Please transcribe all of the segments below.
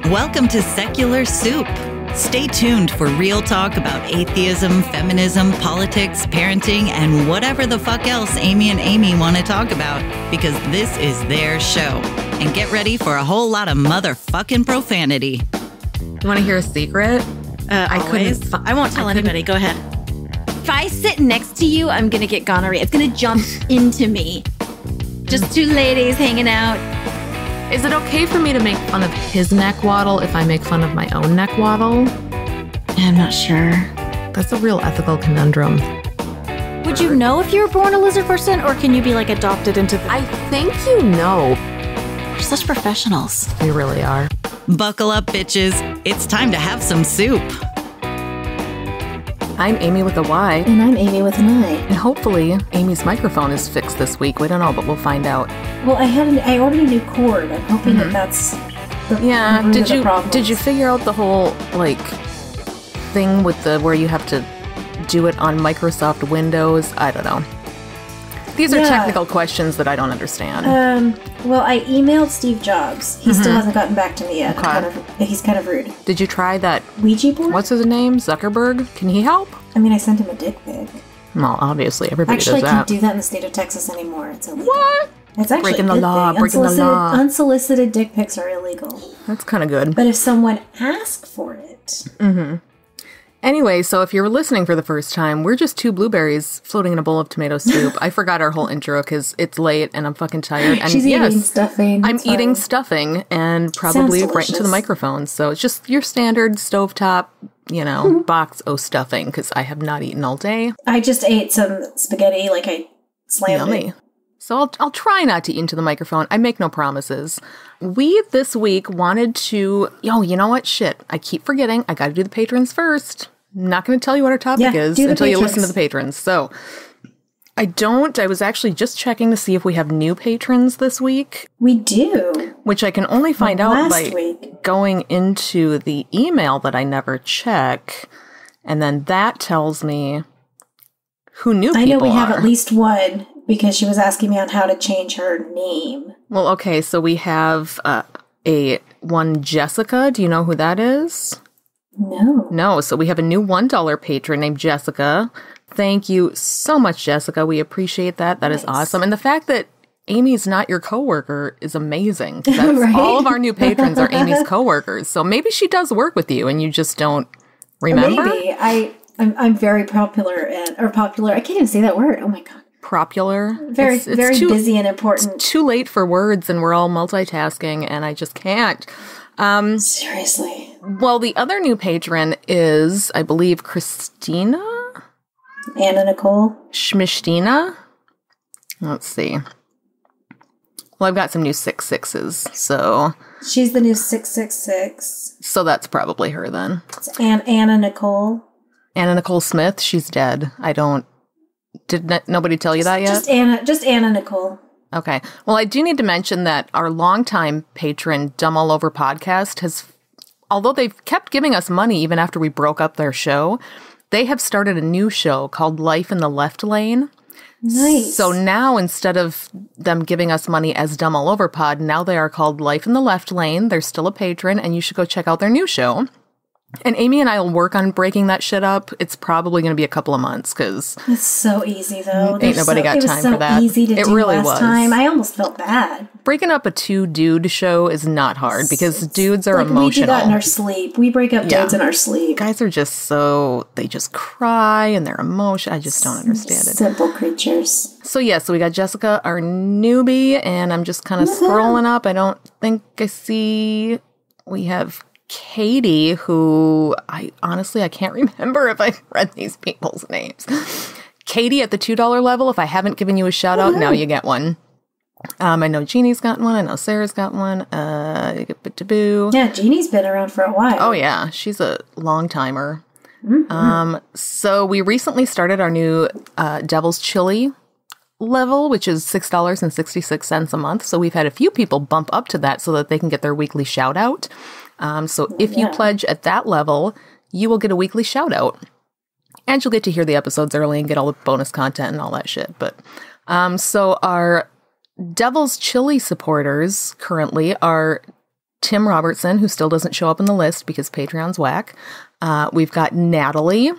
Welcome to Secular Soup. Stay tuned for real talk about atheism, feminism, politics, parenting, and whatever the fuck else Amy and Amy want to talk about, because this is their show. And get ready for a whole lot of motherfucking profanity. You want to hear a secret? I won't tell anybody. Go ahead. If I sit next to you, I'm going to get gonorrhea. It's going to jump into me. Just two ladies hanging out. Is it okay for me to make fun of his neck waddle if I make fun of my own neck waddle? I'm not sure. That's a real ethical conundrum. Would you know if you were born a lizard person, or can you be like adopted into the... I think you know. We're such professionals. We really are. Buckle up, bitches. It's time to have some soup. I'm Amy with a Y. And I'm Amy with an I. And hopefully, Amy's microphone is fixed this week. We don't know, but we'll find out. Well, I ordered a new cord. I'm hoping that's the root of the problem. Did you figure out the whole thing with where you have to do it on Microsoft Windows? I don't know. These are technical questions that I don't understand. Well, I emailed Steve Jobs. He still hasn't gotten back to me yet. Okay. He's kind of rude. Did you try that Ouija board? What's his name? Zuckerberg? Can he help? I mean, I sent him a dick pic. Well, obviously, everybody Actually, does I that. can't do that in the state of Texas anymore. It's illegal. What? It's actually breaking a the good law. thing. Breaking the law. Unsolicited dick pics are illegal. That's kind of good. But if someone asks for it... Anyway, so if you're listening for the first time, we're just two blueberries floating in a bowl of tomato soup. I forgot our whole intro because it's late and I'm fucking tired. And She's eating stuffing. I'm eating stuffing and probably right into the microphone. So it's just your standard stovetop, box o stuffing because I have not eaten all day. I just ate some spaghetti, I slammed it. So I'll try not to eat into the microphone. I make no promises. We this week wanted to... you know what? Shit. I keep forgetting. I got to do the patrons first. I'm not going to tell you what our topic is until you listen to the patrons. So I was actually just checking to see if we have new patrons this week. We do. Which I can only find out by going into the email that I never check. And then that tells me who new people are. I know we have at least one because she was asking me on how to change her name. Well, okay. So we have one Jessica. Do you know who that is? No. So we have a new $1 patron named Jessica. Thank you so much, Jessica. We appreciate that. That is awesome. And the fact that Amy's not your coworker is amazing. That's right? All of our new patrons are Amy's coworkers. So maybe she does work with you and you just don't remember. Maybe. I'm very popular. I can't even say that word. Oh my God. Popular. Very busy and important. It's too late for words and we're all multitasking and I just can't. Seriously. Well, the other new patron is, I believe, Christina? Anna Nicole? Schmishtina? Let's see. Well, I've got some new 666s, so... She's the new 666. So that's probably her then. It's Anna Nicole. Anna Nicole Smith, she's dead. Did nobody tell you that yet? Just Anna Nicole. Okay. Well, I do need to mention that our longtime patron, Dumb All Over Podcast, although they've kept giving us money even after we broke up their show, they have started a new show called Life in the Left Lane. Nice. So now instead of them giving us money as Dumb All Over Pod, now they are called Life in the Left Lane. They're still a patron, and you should go check out their new show. And Amy and I will work on breaking that shit up. It's probably going to be a couple of months because it's so easy though. Ain't nobody got time for that. It was so easy to do really last time. I almost felt bad. Breaking up a two-dude show is not hard because dudes are emotional. We do that in our sleep. We break up dudes in our sleep. Guys are just they just cry and they're emotional. I just don't understand it. Simple creatures. So we got Jessica, our newbie, and I'm just kind of scrolling up. I don't think I see. We have Katie, who I can't remember if I've read these people's names. Katie at the $2 level, if I haven't given you a shout out, now you get one. I know Jeannie's got one. I know Sarah's got one. Yeah, Jeannie's been around for a while. Oh, yeah. She's a long timer. Mm-hmm. So we recently started our new Devil's Chili level, which is $6.66 a month. So we've had a few people bump up to that so that they can get their weekly shout out. So if you pledge at that level, you will get a weekly shout out. And you'll get to hear the episodes early and get all the bonus content and all that shit. But so our Devil's Chili supporters currently are Tim Robertson, who still doesn't show up in the list because Patreon's whack. We've got Natalie,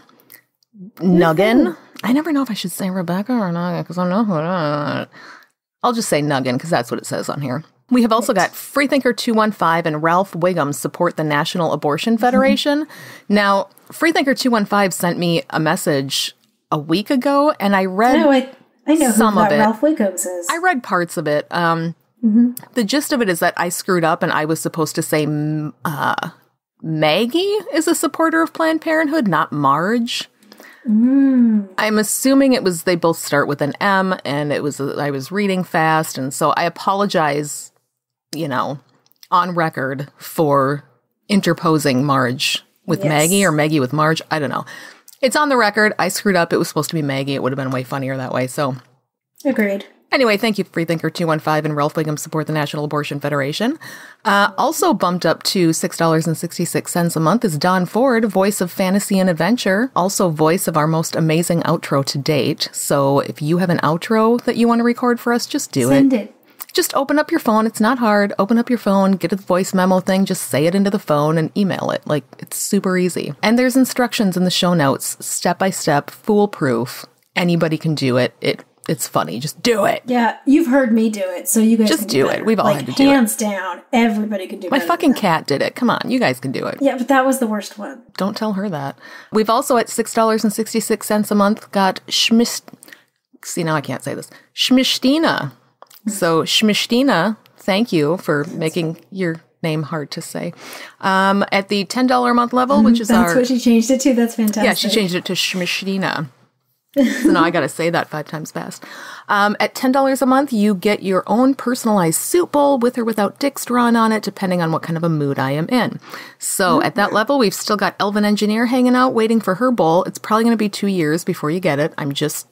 Nuggin. I never know if I should say Rebecca or Nuggin because I know who it is. I'll just say Nuggin because that's what it says on here. We have also got Freethinker215 and Ralph Wiggum support the National Abortion Federation. Now, Freethinker215 sent me a message a week ago, and I read I know some who of it. Ralph Wiggum is. I read parts of it. The gist of it is that I screwed up, and I was supposed to say Maggie is a supporter of Planned Parenthood, not Marge. I'm assuming it was they both start with an M, and I was reading fast, and so I apologize, on record for interposing Marge with Maggie or Maggie with Marge. I don't know. It's on the record. I screwed up. It was supposed to be Maggie. It would have been way funnier that way. So, agreed. Anyway, thank you, Freethinker215 and Ralph Wiggum support the National Abortion Federation. Also bumped up to $6.66 a month is Don Ford, voice of Fantasy and Adventure, also voice of our most amazing outro to date. So if you have an outro that you want to record for us, just do it. Send it. Just open up your phone. It's not hard. Open up your phone, get a voice memo thing, just say it into the phone and email it. Like, it's super easy. And there's instructions in the show notes, step by step, foolproof. Anybody can do it. It's funny. Just do it. Yeah, you've heard me do it, so you guys just can do it. We've all had to do it. Hands down, everybody can do it. My fucking cat did it. Come on, you guys can do it. Yeah, but that was the worst one. Don't tell her that. We've also at $6.66 a month got see, now I can't say this. Schmishtina. So Schmishtina, thank you for making your name hard to say. At the $10 a month level, which is That's what she changed it to. That's fantastic. Yeah, she changed it to Schmishtina. So now I got to say that 5 times fast. At $10 a month, you get your own personalized soup bowl with or without dicks drawn on it, depending on what kind of a mood I am in. So at that level, we've still got Elven Engineer hanging out, waiting for her bowl. It's probably going to be 2 years before you get it. I just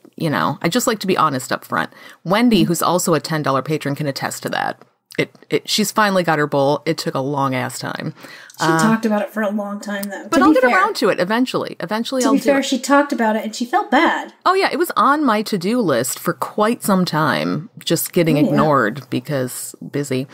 like to be honest up front. Wendy, who's also a $10 patron, can attest to that. She's finally got her bowl. It took a long ass time. She talked about it for a long time, though. But I'll get around to it eventually. Eventually, I'll do it. To be fair, she talked about it and she felt bad. Oh, yeah. It was on my to-do list for quite some time, just getting ignored because busy.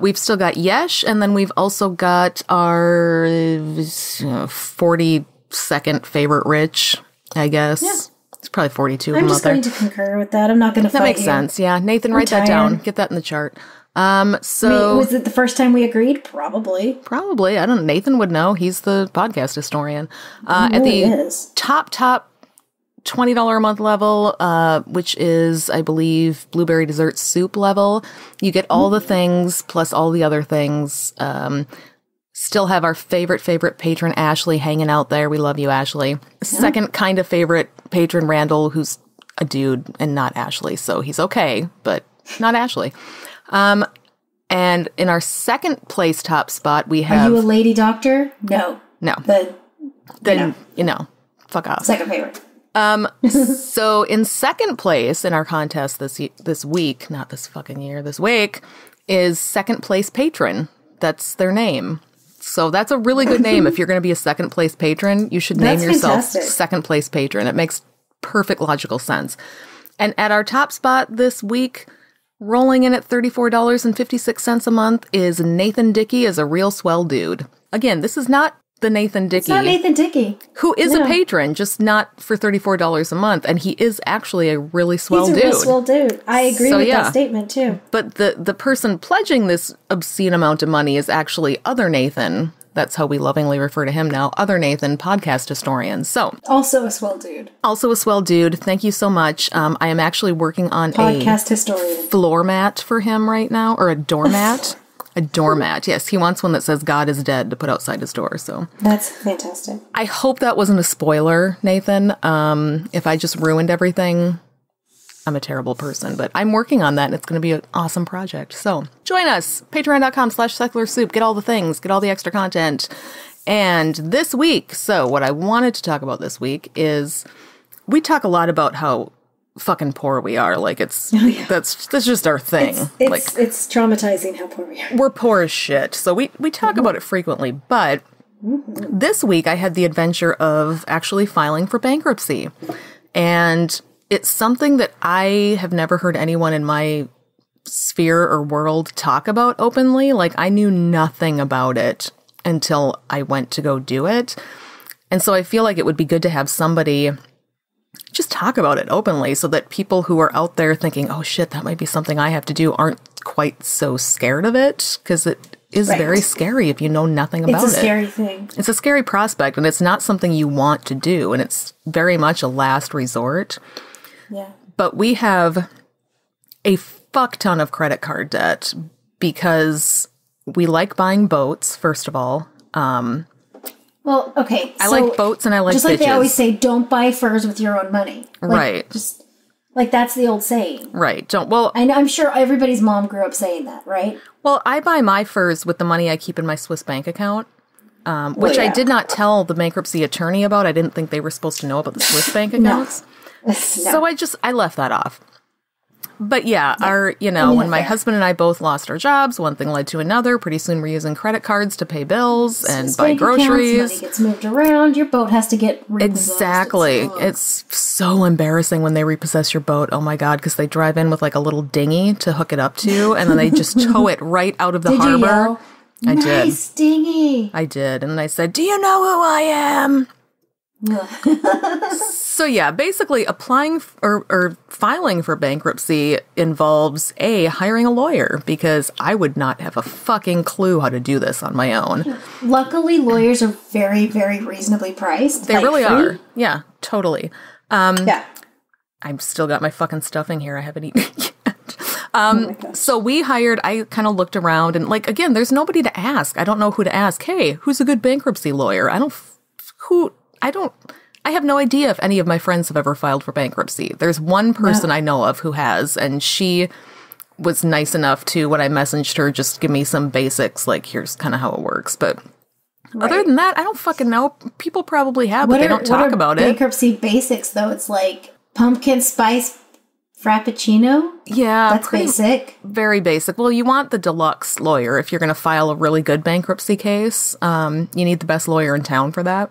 We've still got Yesh, and then we've also got our 42nd favorite Rich, I guess. Yeah. It's probably 42 of them out there. I'm just going to concur with that. I'm not going to fight you. That makes sense. Yeah. Nathan, write that down. Get that in the chart. Was it the first time we agreed? Probably. I don't know. Nathan would know. He's the podcast historian. At the top $20 a month level, which is, I believe, blueberry dessert soup level, you get all the things plus all the other things. Still have our favorite patron, Ashley, hanging out there. We love you, Ashley. Second kind of favorite patron, Randall, who's a dude and not Ashley. So he's okay, but not Ashley. And in our second place top spot, we have... Are you a lady doctor? No. Then, fuck off. Second favorite. So in second place in our contest this week, not this fucking year, this week, is second place patron. That's their name. So that's a really good name. If you're going to be a second place patron, you should name yourself second place patron. It makes perfect logical sense. And at our top spot this week, rolling in at $34.56 a month, is Nathan Dickey as a real swell dude. Again, this is not the Nathan Dickey. It's not Nathan Dickey. Who is a patron, just not for $34 a month. And he is actually a really swell dude. He's a real swell dude. I agree with that statement, too. But the person pledging this obscene amount of money is actually Other Nathan. That's how we lovingly refer to him now. Other Nathan, podcast historian. So also a swell dude. Thank you so much. I am actually working on podcast historian floor mat for him right now, or a doormat. A doormat. Yes, he wants one that says God is dead to put outside his door. So that's fantastic. I hope that wasn't a spoiler, Nathan. If I just ruined everything, I'm a terrible person, but I'm working on that, and it's going to be an awesome project. So join us, patreon.com/secularsoup. Get all the things, get all the extra content. And this week, so what I wanted to talk about this week is we talk a lot about how fucking poor we are. Like that's just our thing. It's traumatizing how poor we are. We're poor as shit. So we talk about it frequently, but this week I had the adventure of actually filing for bankruptcy. And it's something that I have never heard anyone in my sphere or world talk about openly. Like, I knew nothing about it until I went to go do it. And so I feel like it would be good to have somebody just talk about it openly so that people who are out there thinking, oh shit, that might be something I have to do, aren't quite so scared of it, because it is very scary if you know nothing about it. It's a scary thing. It's a scary prospect, and it's not something you want to do, and it's very much a last resort. Yeah. But we have a fuck ton of credit card debt because we like buying boats, first of all. Well, okay. I like boats and I like just like bitches. they always say, don't buy furs with your own money. Like, right. Just like that's the old saying. Right. Don't. Well, I'm sure everybody's mom grew up saying that, right? Well, I buy my furs with the money I keep in my Swiss bank account, which I did not tell the bankruptcy attorney about. I didn't think they were supposed to know about the Swiss bank accounts. No. So I left that off. But yeah, when my husband and I both lost our jobs, one thing led to another. Pretty soon we're using credit cards to pay bills and buy groceries. Money gets moved around. Your boat has to get repossessed. Exactly. It's so embarrassing when they repossess your boat. Oh my God, because they drive in with like a little dinghy to hook it up to, and then they just tow it right out of the harbor. You yell? I did. Nice dinghy. I did. And I said, do you know who I am? So yeah, basically applying or filing for bankruptcy involves hiring a lawyer, because I would not have a fucking clue how to do this on my own. Luckily, lawyers are very, very reasonably priced. They really are. Yeah, totally. Yeah. I've still got my fucking stuffing here. I haven't eaten it yet. So I kind of looked around, and like, again, there's nobody to ask. I don't know who to ask. Hey, who's a good bankruptcy lawyer? I have no idea if any of my friends have ever filed for bankruptcy. There's one person I know of who has, and she was nice enough to, when I messaged her, just give me some basics, like, here's kind of how it works. But other than that, I don't fucking know. People probably have, but they don't talk about it. Bankruptcy basics, though? It's like pumpkin spice frappuccino? Yeah. That's basic. Very basic. Well, you want the deluxe lawyer if you're going to file a really good bankruptcy case. You need the best lawyer in town for that.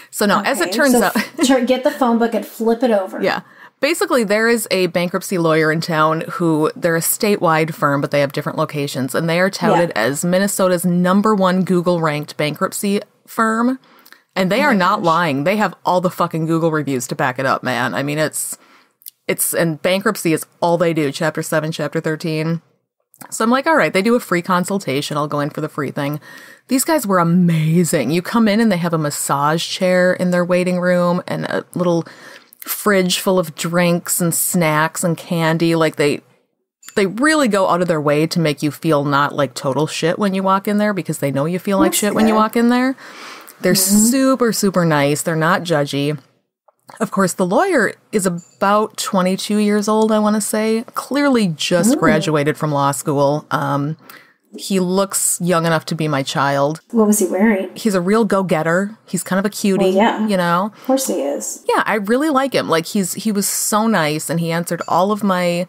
So no, as it turns out... get the phone book and flip it over. Yeah. Basically, there is a bankruptcy lawyer in town who, they're a statewide firm, but they have different locations, and they are touted as Minnesota's #1 Google-ranked bankruptcy firm, and they are not lying. They have all the fucking Google reviews to back it up, man. I mean, and bankruptcy is all they do, Chapter 7, Chapter 13. So I'm like, all right, they do a free consultation. I'll go in for the free thing. These guys were amazing. You come in and they have a massage chair in their waiting room and a little fridge full of drinks and snacks and candy. Like they really go out of their way to make you feel not like total shit when you walk in there, because they know you feel like shit when you walk in there. They're super, super nice. They're not judgy. Of course, the lawyer is about 22 years old, I want to say. Clearly just graduated from law school. He looks young enough to be my child. What was he wearing? He's a real go-getter. He's kind of a cutie, you know? Of course he is. Yeah, I really like him. Like, he was so nice, and he answered all of my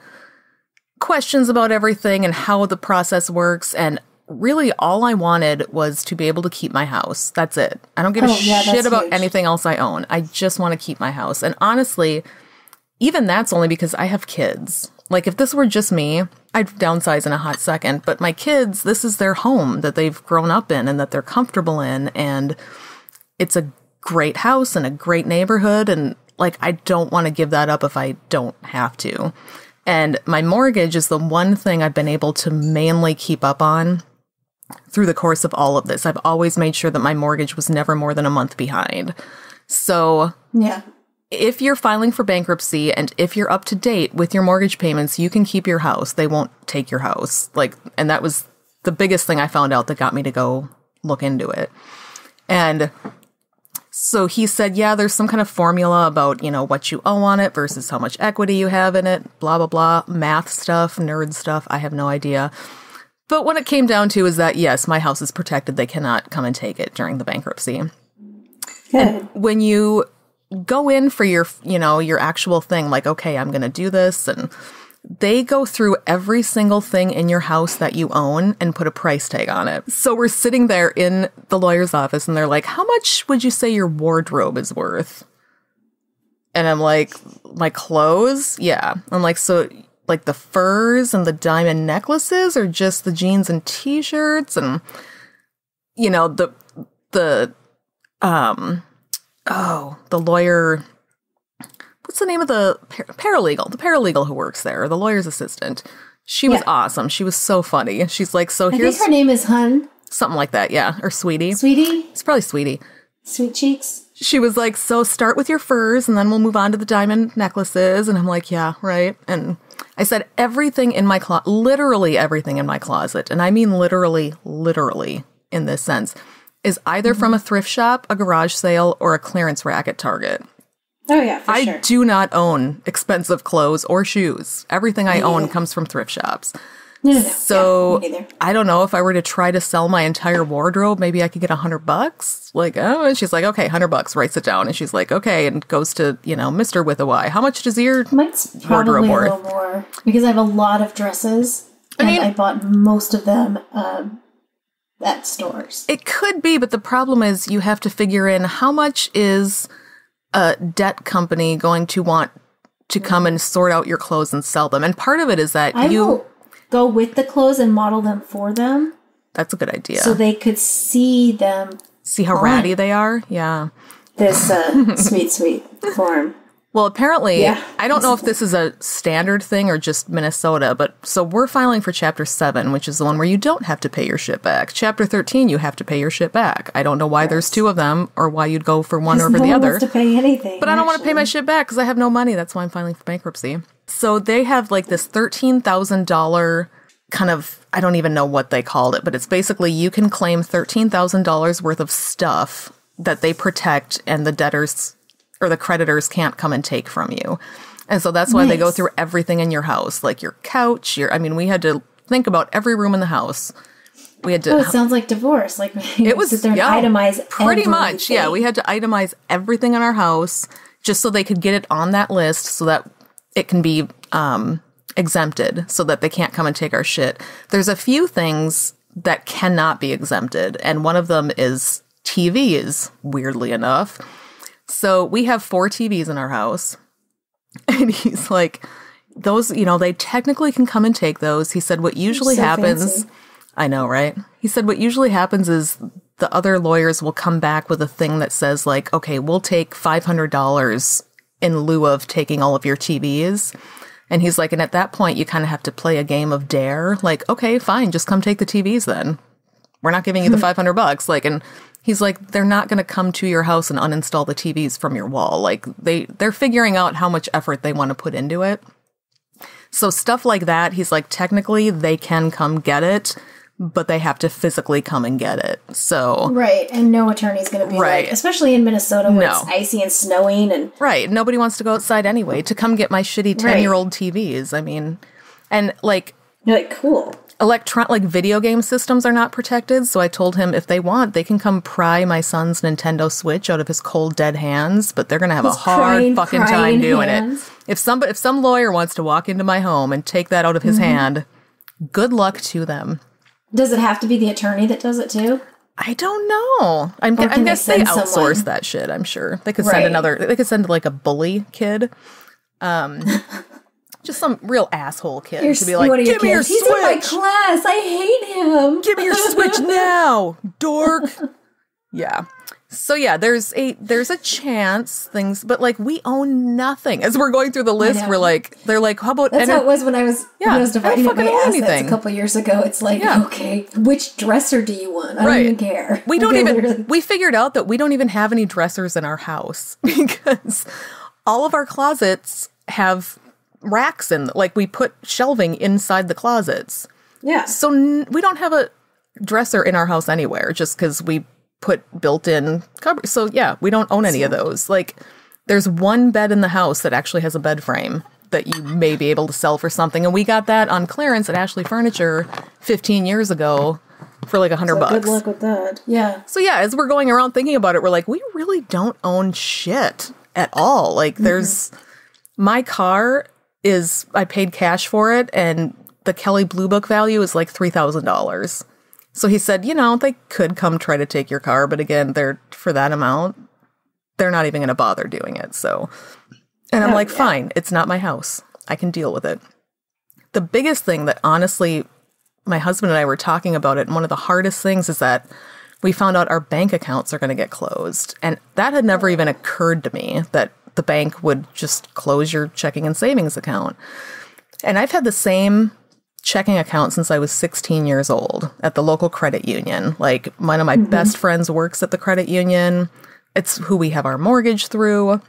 questions about everything and how the process works, and really all I wanted was to be able to keep my house. That's it. I don't give a shit about anything else I own. I just want to keep my house. And honestly, even that's only because I have kids. Like, if this were just me, I'd downsize in a hot second. But my kids, this is their home that they've grown up in and that they're comfortable in. And it's a great house and a great neighborhood. And, like, I don't want to give that up if I don't have to. And my mortgage is the one thing I've been able to mainly keep up on through the course of all of this. I've always made sure that my mortgage was never more than a month behind. So if you're filing for bankruptcy and if you're up to date with your mortgage payments, you can keep your house. They won't take your house. And that was the biggest thing I found out that got me to go look into it. And so he said, yeah, there's some kind of formula about, you know, what you owe on it versus how much equity you have in it, blah, blah, blah, math stuff, nerd stuff. I have no idea. But what it came down to is that, yes, my house is protected. They cannot come and take it during the bankruptcy. Good. And when you go in for your actual thing, like, okay, I'm going to do this, and they go through every single thing in your house that you own and put a price tag on it. So we're sitting there in the lawyer's office, and they're like, how much would you say your wardrobe is worth? And I'm like, my clothes? Yeah. I'm like, so like the furs and the diamond necklaces or just the jeans and t-shirts? And, you know, the lawyer, what's the name of the paralegal who works there, the lawyer's assistant. She was awesome. She was so funny. She's like, so here's... I think her name is Hun. Something like that, yeah. Or Sweetie. Sweetie? It's probably Sweetie. Sweet cheeks. She was like, so start with your furs and then we'll move on to the diamond necklaces. And I'm like, yeah, right. And I said, everything in my closet, literally everything in my closet, and I mean literally in this sense, is either from a thrift shop, a garage sale, or a clearance rack at Target. Oh, yeah, for sure. I do not own expensive clothes or shoes. Everything I own comes from thrift shops. No. So me neither. I don't know if I were to try to sell my entire wardrobe, maybe I could get $100. Like, oh, and she's like, okay, $100, writes it down. And she's like, okay, and goes to, you know, Mr. with a Y. How much does your Mine's wardrobe probably a worth? little more because I have a lot of dresses and I bought most of them at stores. It could be, but the problem is you have to figure in how much is a debt company going to want to come and sort out your clothes and sell them. And part of it is that I will go with the clothes and model them for them. That's a good idea. So they could see them. See how ratty they are? Yeah. This sweet form. Well, apparently, I don't know if this is a standard thing or just Minnesota, but so we're filing for Chapter 7, which is the one where you don't have to pay your shit back. Chapter 13, you have to pay your shit back. I don't know why there's two of them or why you'd go for one over the other. Wants to pay anything, but I don't want to pay my shit back because I have no money. That's why I'm filing for bankruptcy. So they have like this $13,000 kind of, I don't even know what they called it, but it's basically you can claim $13,000 worth of stuff that they protect and the debtors or the creditors can't come and take from you. And so that's why they go through everything in your house, like your couch, we had to think about every room in the house. We had to. Oh, it sounds like divorce. Like it was sit there and itemize pretty everything. much. Yeah, we had to itemize everything in our house just so they could get it on that list so that it can be exempted so that they can't come and take our shit. There's a few things that cannot be exempted, and one of them is TVs, weirdly enough. So we have 4 TVs in our house, and he's like, those, they technically can come and take those. He said what usually happens, fancy. I know, right? He said what usually happens is the other lawyers will come back with a thing that says like, okay, we'll take $500 in lieu of taking all of your TVs. And he's like, and at that point, you kind of have to play a game of dare. Like, okay, fine, just come take the TVs then. We're not giving you the $500. Like, and he's like, they're not going to come to your house and uninstall the TVs from your wall. Like, they're figuring out how much effort they want to put into it. So stuff like that, he's like, technically, they can come get it, but they have to physically come and get it. So right, and no attorney's going to be like, especially in Minnesota where it's icy and snowing and right. Nobody wants to go outside anyway to come get my shitty 10-year-old TVs. I mean, and like you're like cool. Video game systems are not protected, so I told him if they want, they can come pry my son's Nintendo Switch out of his cold, dead hands, but they're going to have a hard fucking time doing it. If some lawyer wants to walk into my home and take that out of his hand, good luck to them. Does it have to be the attorney that does it too? I don't know. I guess they outsource that shit, I'm sure. They could send they could send like a bully kid. Just some real asshole kid to be like, give me your Switch. He's in my class. I hate him. Give me your Switch now, dork. Yeah. So yeah, there's a chance things, but like we own nothing. As we're going through the list, they're like, how about that's how it was when I was dividing up my assets a couple years ago. It's like, okay, which dresser do you want? I don't even care. We figured out that we don't even have any dressers in our house because all of our closets have racks in, like we put shelving inside the closets. Yeah. So we don't have a dresser in our house anywhere just because we put built-in cupboards. So yeah, we don't own any of those. Like there's one bed in the house that actually has a bed frame that you may be able to sell for something. And we got that on clearance at Ashley Furniture 15 years ago for like $100. Good luck with that. Yeah. So yeah, as we're going around thinking about it, we're like, we really don't own shit at all. Like there's my car is, I paid cash for it, and the Kelly Blue Book value is like $3,000. So he said, they could come try to take your car, but again, for that amount, they're not even going to bother doing it. So, and I'm like, fine, it's not my house. I can deal with it. the biggest thing that honestly, my husband and I were talking about it, and one of the hardest things is that we found out our bank accounts are going to get closed. And that had never even occurred to me, that the bank would just close your checking and savings account. And I've had the same checking account since I was 16 years old at the local credit union. Like, one of my best friends works at the credit union. It's who we have our mortgage through.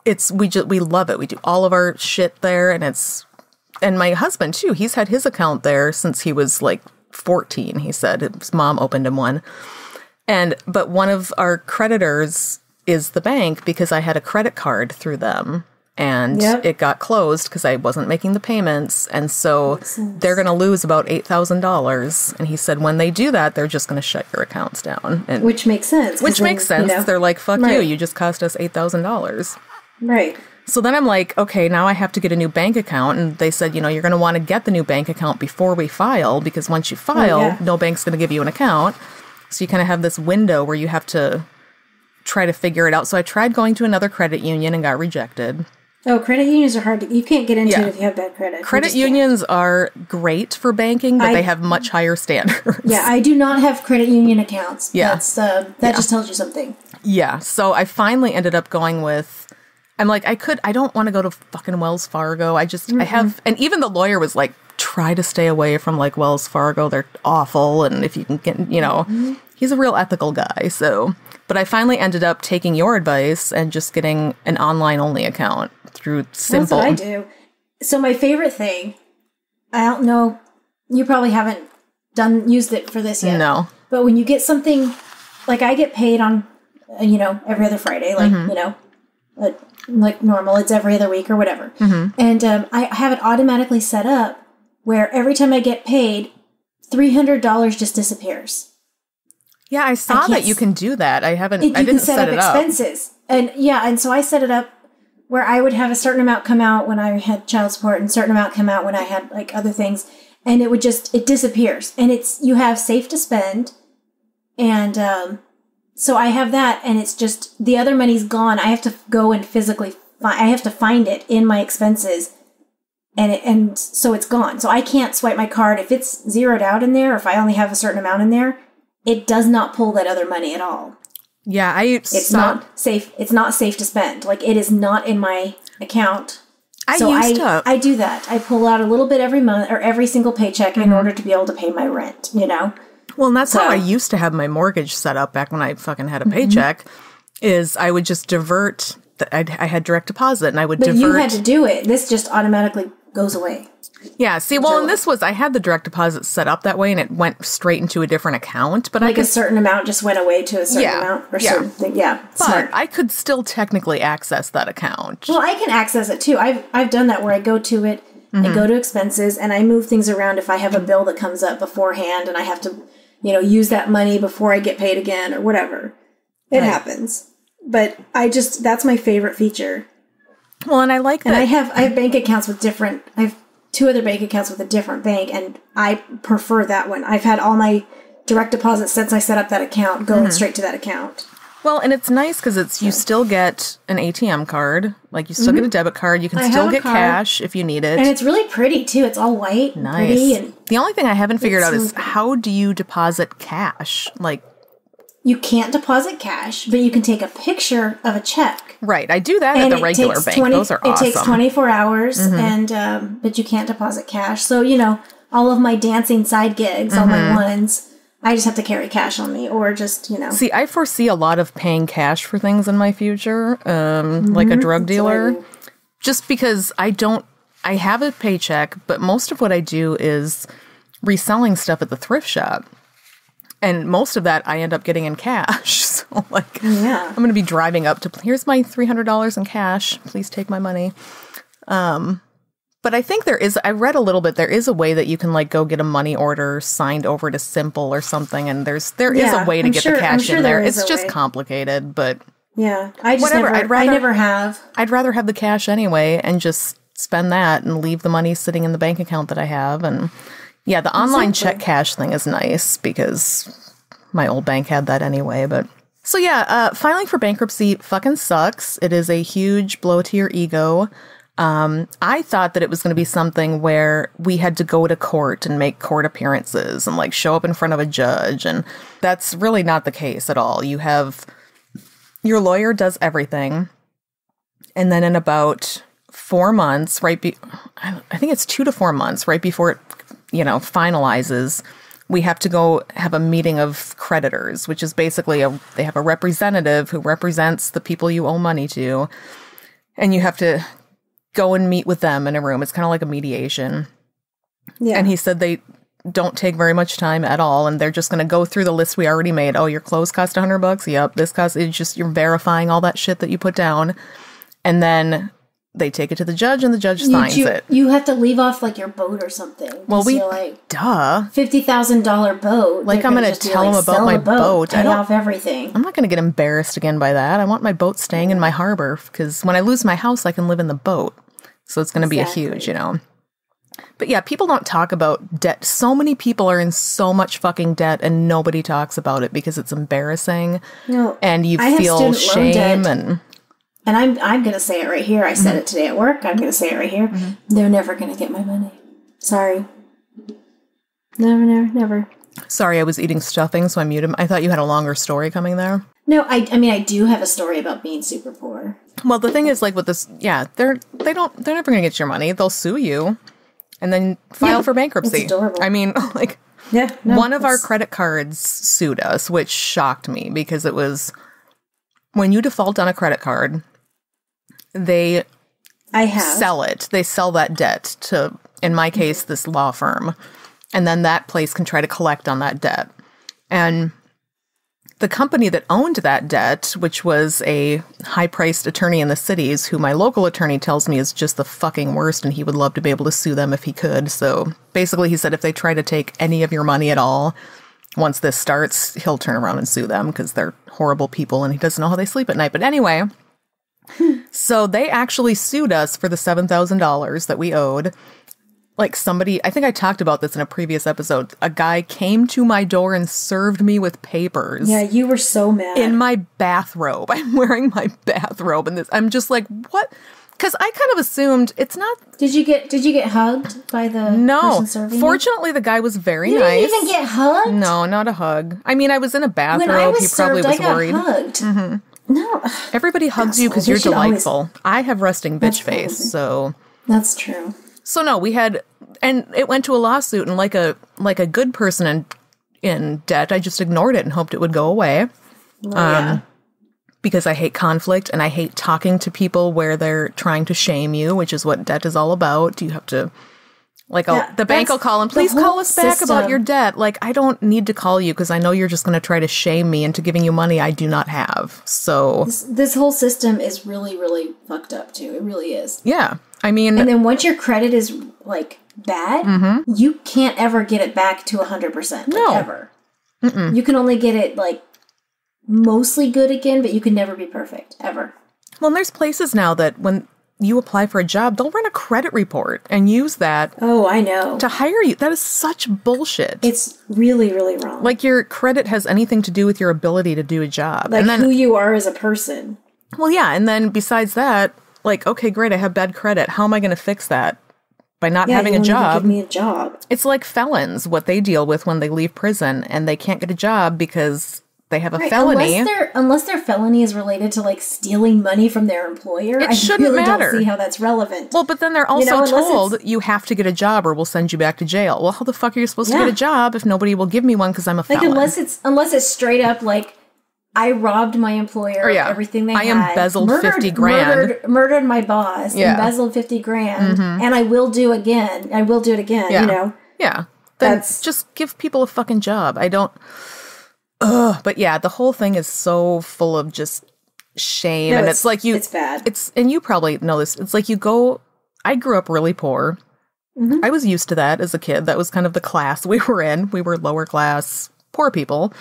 We love it. We do all of our shit there, and my husband too. He's had his account there since he was like 14. He said his mom opened him one, but one of our creditors is the bank because I had a credit card through them. And it got closed because I wasn't making the payments. And so they're going to lose about $8,000. And he said, when they do that, they're just going to shut your accounts down. And which makes sense. They're like, fuck you. You just cost us $8,000. Right. So then I'm like, okay, now I have to get a new bank account. And they said, you're going to want to get the new bank account before we file, because once you file, no bank's going to give you an account. So you kind of have this window where you have to try to figure it out. So I tried going to another credit union and got rejected. Oh, credit unions are hard you can't get into it if you have bad credit. Credit unions are great for banking, but they have much higher standards. Yeah, I do not have credit union accounts. Yeah. That just tells you something. Yeah, so I finally ended up going with, I'm like, I don't want to go to fucking Wells Fargo. I have, and even the lawyer was like, try to stay away from like Wells Fargo. They're awful. And if you can get, he's a real ethical guy. So, but I finally ended up taking your advice and just getting an online only account through Simple. That's what I do. So my favorite thing, I don't know, you probably haven't used it for this yet. No. But when you get something, like I get paid on, every other Friday, like, like normal, it's every other week or whatever. And I have it automatically set up where every time I get paid, $300 just disappears. Yeah, I saw that you can do that. I didn't set it up. You can set up expenses. And so I set it up where I would have a certain amount come out when I had child support and a certain amount come out when I had like other things. And it disappears. And you have safe to spend. And so I have that, and it's just, the other money's gone. I have to go and physically I have to find it in my expenses. And so it's gone. So I can't swipe my card. If it's zeroed out in there, or if I only have a certain amount in there, it does not pull that other money at all. Yeah, it's not safe. It's not safe to spend. Like, it is not in my account. I do that. I pull out a little bit every month or every single paycheck in order to be able to pay my rent, Well, and that's how I used to have my mortgage set up back when I fucking had a paycheck, is I would just divert, I had direct deposit, and I would divert. But you had to do it. This just automatically goes away. Yeah, see, well, and this was, I had the direct deposit set up that way, and it went straight into a different account. But a certain amount just went away to a certain amount? Or certain thing. Yeah, but smart. I could still technically access that account. Well, I can access it, too. I've done that where I go to it, I go to expenses, and I move things around if I have a bill that comes up beforehand, and I have to, use that money before I get paid again, or whatever. It happens. But that's my favorite feature. Well, and I like that. And I have bank accounts with I have 2 other bank accounts with a different bank, and I prefer that one. I've had all my direct deposits since I set up that account going straight to that account. Well, and it's nice because you still get an ATM card. Like, you still get a debit card. You can still get cash if you need it. And it's really pretty, too. It's all white. Nice. And pretty, and the only thing I haven't figured out is how do you deposit cash? Like, you can't deposit cash, but you can take a picture of a check. Right. I do that at the regular bank. Those are awesome. It takes 24 hours, and but you can't deposit cash. So, all of my dancing side gigs, all my ones, I just have to carry cash on me, or just, See, I foresee a lot of paying cash for things in my future, like a drug dealer. Just because I have a paycheck, but most of what I do is reselling stuff at the thrift shop. And most of that I end up getting in cash. So, I'm going to be driving up to, here's my $300 in cash. Please take my money. But I think I read a little bit, there is a way that you can, go get a money order signed over to Simple or something. And there is a way to get the cash in there. It's just complicated, but. Yeah. I never have. I'd rather have the cash anyway and just spend that and leave the money sitting in the bank account that I have. And. Yeah, the online check cash thing is nice because my old bank had that anyway. But so yeah, filing for bankruptcy fucking sucks. It is a huge blow to your ego. I thought that it was going to be something where we had to go to court and make court appearances and like show up in front of a judge. And that's really not the case at all. You have your lawyer does everything. And then in about 4 months, I think it's 2 to 4 months, right before it, finalizes, we have to go have a meeting of creditors, which is basically they have a representative who represents the people you owe money to. And you have to go and meet with them in a room. It's kind of like a mediation. Yeah. And he said they don't take very much time at all. And they're just going to go through the list we already made. Oh, your clothes cost $100. Yep. This costs, it's just, you're verifying all that shit that you put down. And then they take it to the judge and the judge signs it. You have to leave off like your boat or something. Well, duh. $50,000 boat. Like I'm going to tell them about my boat. Pay off everything. I'm not going to get embarrassed again by that. I want my boat staying in my harbor because when I lose my house, I can live in the boat. So it's going to be a huge, But yeah, people don't talk about debt. So many people are in so much fucking debt and nobody talks about it because it's embarrassing. No, and you feel shame And I'm going to say it right here. I said it today at work. I'm going to say it right here. Mm-hmm. They're never going to get my money. Sorry. Never. Sorry, I was eating stuffing, so I muted him. I thought you had a longer story coming there. No, I mean, I do have a story about being super poor. Well, the thing is, like, with this, they're never going to get your money. They'll sue you and then file for bankruptcy. It's adorable. I mean, like, one of our credit cards sued us, which shocked me because it was when you default on a credit card, they sell it. They sell that debt to, in my case, this law firm. And then that place can try to collect on that debt. And the company that owned that debt, which was a high-priced attorney in the cities, who my local attorney tells me is just the fucking worst, and he would love to be able to sue them if he could. So basically, he said if they try to take any of your money at all, once this starts, he'll turn around and sue them because they're horrible people and he doesn't know how they sleep at night. But anyway, so they actually sued us for the $7,000 that we owed. Like somebody, I think I talked about this in a previous episode. A guy came to my door and served me with papers. Yeah, you were so mad. In my bathrobe. I'm wearing my bathrobe and this. I'm just like, what? Because I kind of assumed it's not. Did you get hugged by the person serving? Fortunately, the guy was very nice. You didn't even get hugged? No, not a hug. I mean, I was in a bathrobe. He probably was worried. I got hugged. Mm-hmm. No. Everybody hugs you because you're delightful. I have resting bitch face, so. That's true. So no, we had, and it went to a lawsuit, and like a good person in debt, I just ignored it and hoped it would go away. Because I hate conflict and I hate talking to people where they're trying to shame you, which is what debt is all about. You have to, the bank will call and please call us back about your debt. Like, I don't need to call you because I know you're just going to try to shame me into giving you money I do not have. So this whole system is really, really fucked up too. It really is. Yeah. I mean, and then once your credit is like bad, you can't ever get it back to 100%. No, ever. Mm-mm. You can only get it like mostly good again, but you can never be perfect ever. Well, and there's places now that when you apply for a job, they'll run a credit report and use that. Oh, I know. To hire you. That is such bullshit. It's really, really wrong. Like your credit has anything to do with your ability to do a job. Like and then, who you are as a person. Well, yeah. And then besides that, like, okay, great, I have bad credit. How am I going to fix that? By not having a job. Give me a job. It's like felons, what they deal with when they leave prison and they can't get a job because they have a felony. Unless their felony is related to like stealing money from their employer, it shouldn't matter. I don't see how that's relevant. Well, but then they're also told you have to get a job or we'll send you back to jail. Well, how the fuck are you supposed to get a job if nobody will give me one because I'm a felon? Unless it's straight up like, I robbed my employer of everything they had. I embezzled 50 grand. Murdered my boss. Embezzled 50 grand. And I will do it again. Yeah. That's just give people a fucking job. I don't. But yeah, the whole thing is so full of just shame. And it's like it's bad. And you probably know this. It's like I grew up really poor. I was used to that as a kid. That was kind of the class we were in. We were lower class, poor people.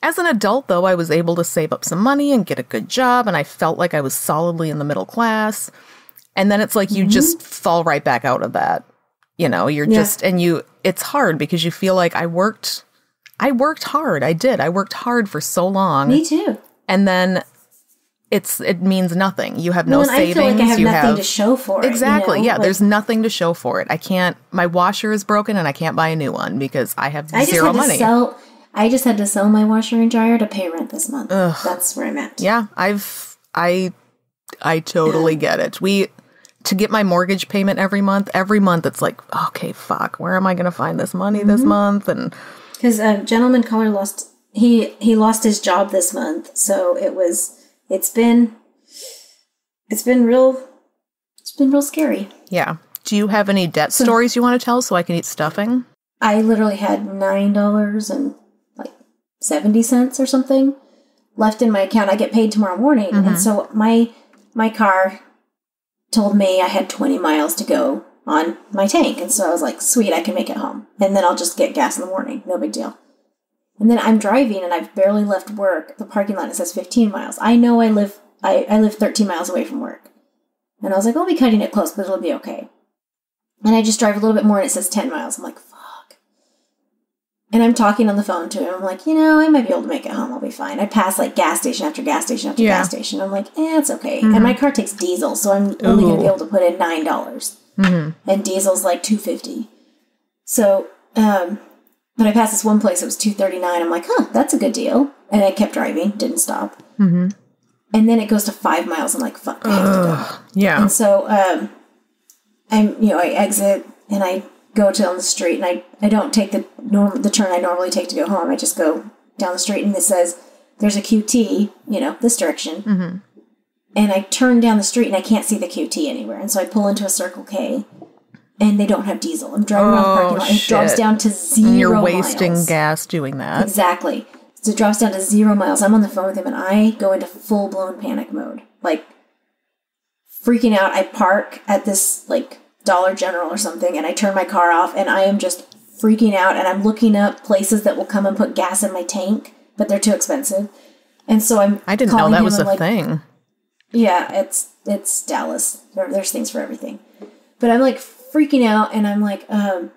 As an adult, though, I was able to save up some money and get a good job, and I felt like I was solidly in the middle class. And then it's like you just fall right back out of that. You're just, and it's hard because you feel like I worked hard. I did. I worked hard for so long. Me too. And then it means nothing. You have no savings. I feel like I have nothing to show for it. Exactly. Yeah, there's nothing to show for it. My washer is broken and I can't buy a new one because I have zero money. I just had to sell my washer and dryer to pay rent this month. Ugh. That's where I'm at. Yeah, I totally get it. To get my mortgage payment every month it's like, okay, fuck, where am I going to find this money this month? And because a gentleman caller lost his job this month, so it's been real scary. Yeah. Do you have any debt stories you want to tell so I can eat stuffing? I literally had $9.70 or something left in my account. I get paid tomorrow morning, and so my car told me I had 20 miles to go on my tank, and so I was like, sweet, I can make it home, and then I'll just get gas in the morning, no big deal. And then I'm driving, and I've barely left work. The parking lot, it says 15 miles. I know I live 13 miles away from work, and I was like, I'll be cutting it close, but it'll be okay. And I just drive a little bit more, and it says 10 miles. I'm like, fuck. And I'm talking on the phone to him. I'm like, I might be able to make it home. I'll be fine. I pass like gas station after gas station after gas station. I'm like, it's okay. And my car takes diesel, so I'm only going to be able to put in $9. And diesel's like $2.50. So, but I passed this one place, it was $2.39. I'm like, that's a good deal. And I kept driving, didn't stop. And then it goes to 5 miles. I'm like, fuck, I have to go. Yeah. And so, I exit and I go down the street, and I don't take the turn I normally take to go home. I just go down the street, and it says there's a QT, this direction. And I turn down the street, and I can't see the QT anywhere. And so I pull into a Circle K, and they don't have diesel. I'm driving around the parking lot, and it drops down to 0 miles. You're wasting gas doing that. Exactly. So it drops down to 0 miles. I'm on the phone with him, and I go into full-blown panic mode. Like, freaking out. I park at this, Dollar General or something, and I turn my car off, and I am just freaking out, and I'm looking up places that will come and put gas in my tank, but they're too expensive. And so I didn't know that was a thing. Yeah, it's Dallas. There's things for everything. But I'm freaking out, and I'm like, you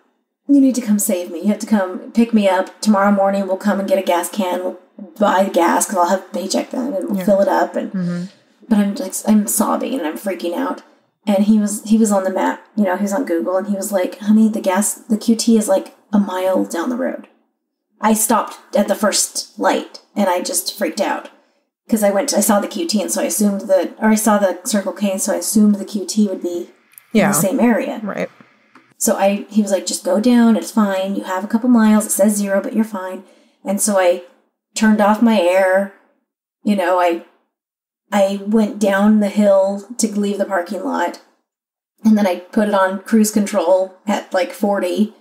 need to come save me. You have to come pick me up. Tomorrow morning we'll come and get a gas can. We'll buy gas because I'll have a paycheck then, and we'll fill it up. And but I'm sobbing, and I'm freaking out. And he was on the map, he was on Google, and he was like, honey, the QT is like a mile down the road. I stopped at the first light, and I just freaked out. Because I saw the QT, and so I assumed I saw the Circle K, and so I assumed the QT would be in the same area. Right. So he was like, just go down, it's fine, you have a couple miles, it says 0, but you're fine. And so I turned off my air, I went down the hill to leave the parking lot, and then I put it on cruise control at 40,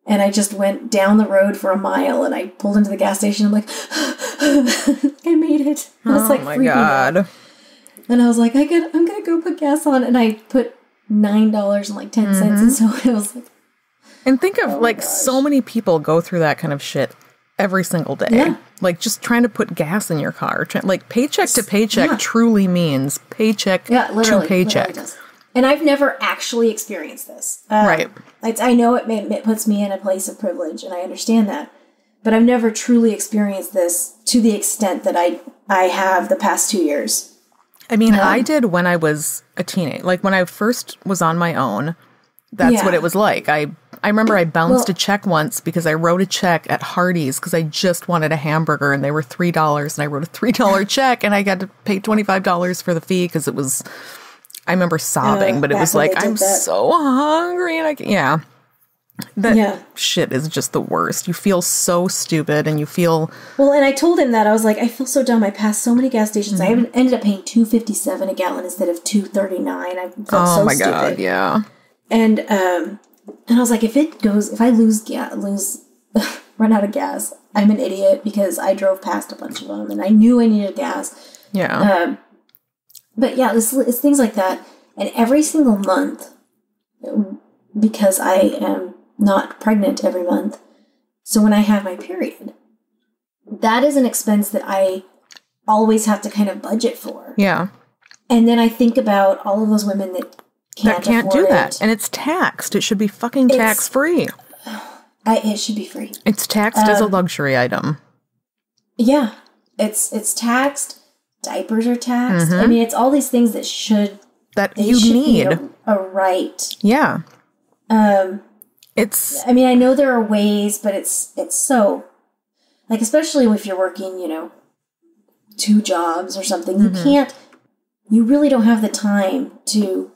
and I just went down the road for a mile, and I pulled into the gas station. I'm like, I made it. I was freaking out. And I was like, I'm going to go put gas on, and I put $9.10, and so it was like... And think of, so many people go through that kind of shit every single day. Yeah. Just trying to put gas in your car. Paycheck to paycheck truly means paycheck to paycheck. And I've never actually experienced this. Right. I know it puts me in a place of privilege, and I understand that. But I've never truly experienced this to the extent that I have the past 2 years. I mean, I did when I was a teenager. When I first was on my own, that's what it was like. I remember I bounced a check once because I wrote a check at Hardee's because I just wanted a hamburger, and they were $3, and I wrote a $3 check, and I got to pay $25 for the fee because it was, I remember sobbing, but it was I'm so hungry, and that shit is just the worst. You feel so stupid, and you feel... Well, and I told him that. I was like, I feel so dumb. I passed so many gas stations. I ended up paying $2.57 a gallon instead of $2.39. I felt so stupid. Oh my God, yeah. And I was like, if I run out of gas, I'm an idiot because I drove past a bunch of them and I knew I needed gas. Yeah. But yeah, it's things like that. And every single month, because I am not pregnant every month, so when I have my period, that is an expense that I always have to kind of budget for. Yeah. And then I think about all of those women that can't do that. And it's taxed. It should be fucking tax-free. It should be free. It's taxed as a luxury item. Yeah. It's taxed. diapers are taxed. I mean, it's all these things that should need be a right. Yeah. I mean, I know there are ways, but it's so, like, especially if you're working, 2 jobs or something, you really don't have the time to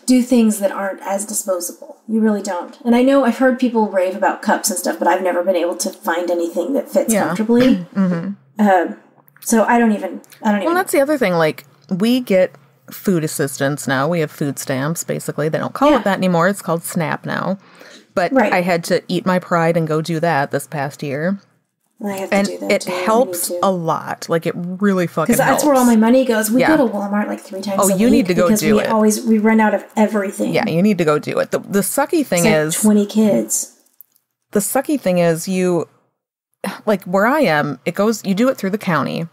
do things that aren't as disposable. You really don't. And I know I've heard people rave about cups and stuff, but I've never been able to find anything that fits comfortably. So I don't even. Well, that's the other thing. Like, we get food assistance now. We have food stamps, basically. They don't call it that anymore. It's called SNAP now. But I had to eat my pride and go do that this past year. I have to do that it helps a lot. Like, it really fucking helps. Because that's where all my money goes. We go to Walmart like 3 times a week. Oh, you need to go do it. We run out of everything. Yeah, you need to go do it. The sucky thing is... 20 kids. The sucky thing is like, where I am, you do it through the county.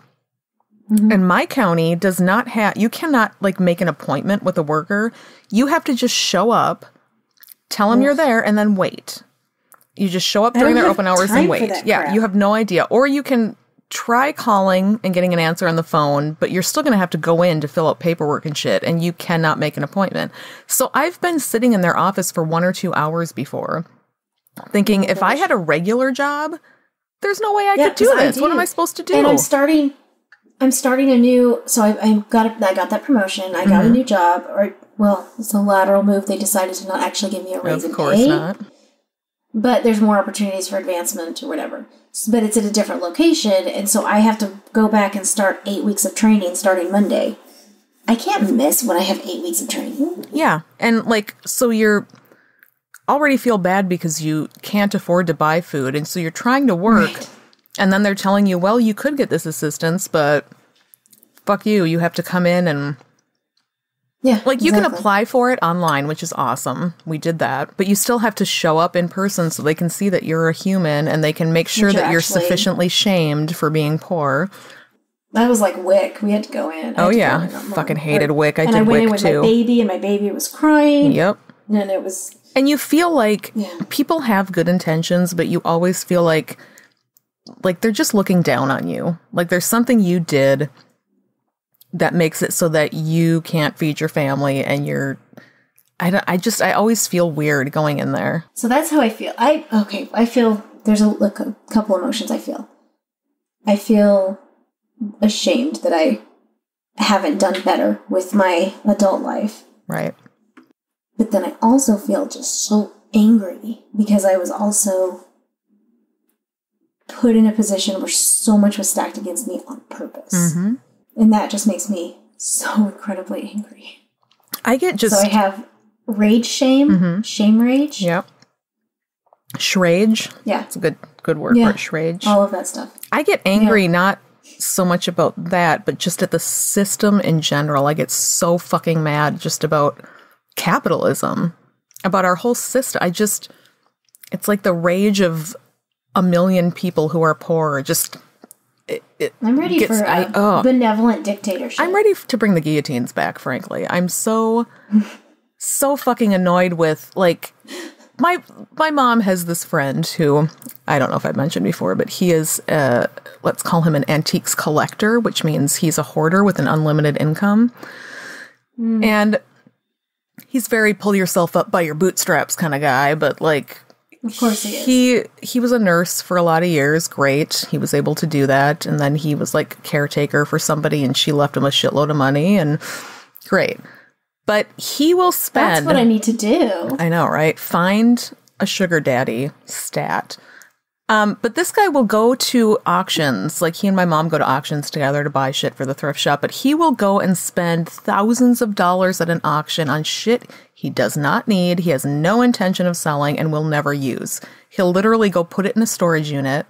And my county does not have... You cannot, like, make an appointment with a worker. You have to just show up, tell them you're there, and then wait. You just show up during their open hours and wait. Yeah, you have no idea. Or you can try calling and getting an answer on the phone, but you're still going to have to go in to fill out paperwork and shit, and you cannot make an appointment. So I've been sitting in their office for 1 or 2 hours before, thinking if I had a regular job, there's no way I could do this. What am I supposed to do? And I'm starting a new... So I got that promotion. I got a new job. It's a lateral move. They decided to not actually give me a raise in pay. Of course not. But there's more opportunities for advancement or whatever. But it's at a different location, and so I have to go back and start 8 weeks of training starting Monday. I can't miss when I have 8 weeks of training. Yeah, and so you're already feel bad because you can't afford to buy food, and so you're trying to work, and then they're telling you, well, you could get this assistance, but fuck you, you have to come in and... Yeah, you can apply for it online, which is awesome. We did that. But you still have to show up in person so they can see that you're a human and they can make sure that you're sufficiently shamed for being poor. That was like WIC. We had to go in. I fucking hated WIC. I did WIC too. And I went in with my baby, and my baby was crying. Yep. And it was... And you feel like people have good intentions, but you always feel like they're just looking down on you. Like there's something you did that makes it so that you can't feed your family and I always feel weird going in there. So that's how I feel. I feel there's a couple emotions I feel. I feel ashamed that I haven't done better with my adult life. Right. But then I also feel just so angry because I was also put in a position where so much was stacked against me on purpose. Mm-hmm. And that just makes me so incredibly angry. So I have rage shame, shame rage. Yep. Shrage. Yeah. It's a good word for it, shrage. All of that stuff. I get angry not so much about that, but just at the system in general. I get so fucking mad just about capitalism, about our whole system. It's like the rage of a million people who are poor. I'm ready for a benevolent dictatorship. I'm ready to bring the guillotines back, frankly. I'm so fucking annoyed with, my mom has this friend who, I don't know if I've mentioned before, but he is, let's call him an antiques collector, which means he's a hoarder with an unlimited income. Mm. And he's very pull yourself up by your bootstraps kind of guy, but of course he is. He was a nurse for a lot of years. Great. He was able to do that. And then he was caretaker for somebody and she left him a shitload of money and great. But he will spend... That's what I need to do. I know, right? Find a sugar daddy stat. But this guy will go to auctions. He and my mom go to auctions together to buy shit for the thrift shop. But he will go and spend thousands of dollars at an auction on shit he does not need, he has no intention of selling, and will never use. He'll literally go put it in a storage unit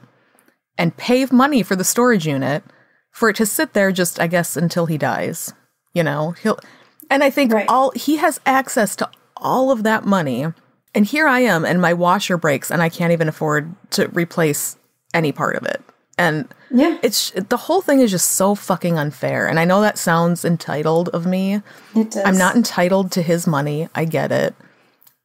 and pay money for the storage unit for it to sit there just, I guess, until he dies. And I think he has access to all of that money. And here I am, and my washer breaks, and I can't even afford to replace any part of it. And the whole thing is just so fucking unfair. And I know that sounds entitled of me. It does. I'm not entitled to his money. I get it.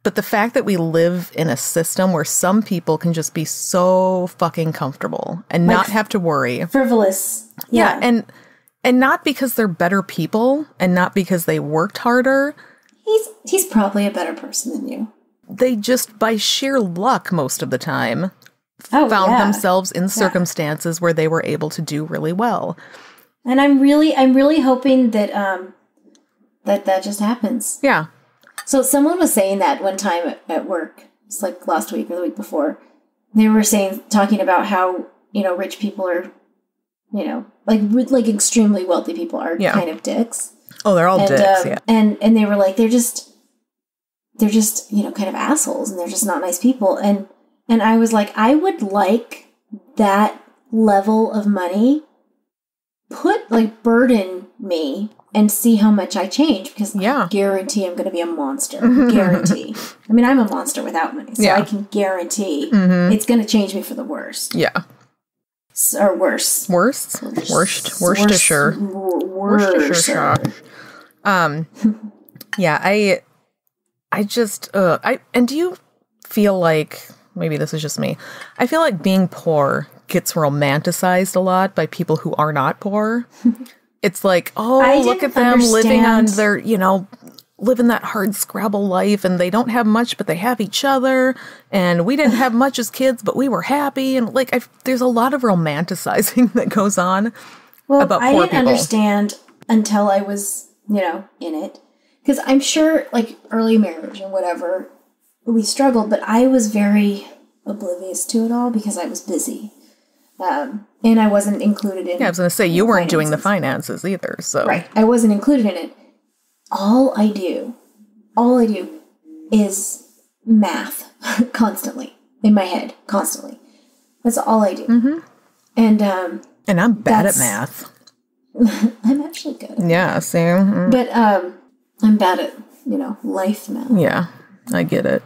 But the fact that we live in a system where some people can just be so fucking comfortable and not have to worry. Frivolous. Yeah. And not because they're better people and not because they worked harder. He's probably a better person than you. They just, by sheer luck most of the time, found themselves in circumstances where they were able to do really well. And I'm really hoping that that just happens. Yeah. So someone was saying that one time at work. It's like last week or the week before. They were talking about how, rich people are, like extremely wealthy people are kind of dicks. Oh, they're all dicks, yeah. And they were like, they're just, kind of assholes, and they're just not nice people. And I was like, I would like that level of money burden me and see how much I change, because I guarantee I'm going to be a monster. Guarantee. I mean, I'm a monster without money, so I can guarantee it's going to change me for the worse. Yeah. Or worse. Worcestershire. Yeah, I just, and do you feel like, maybe this is just me, I feel like being poor gets romanticized a lot by people who are not poor. It's like, oh, look at them living on their, living that hard scrabble life, and they don't have much, but they have each other, and we didn't have much as kids, but we were happy, and like, there's a lot of romanticizing that goes on about poor people. I didn't understand until I was, in it, because I'm sure, like, early marriage and whatever, we struggled, but I was very oblivious to it all because I was busy. And I wasn't included in. Yeah, I was going to say, you weren't doing the finances either, so. Right. I wasn't included in it. All I do is math constantly in my head, constantly. That's all I do. Mm-hmm. And I'm bad at math. I'm actually good at math. Same. Mm-hmm. But I'm bad at, life math. Yeah, I get it.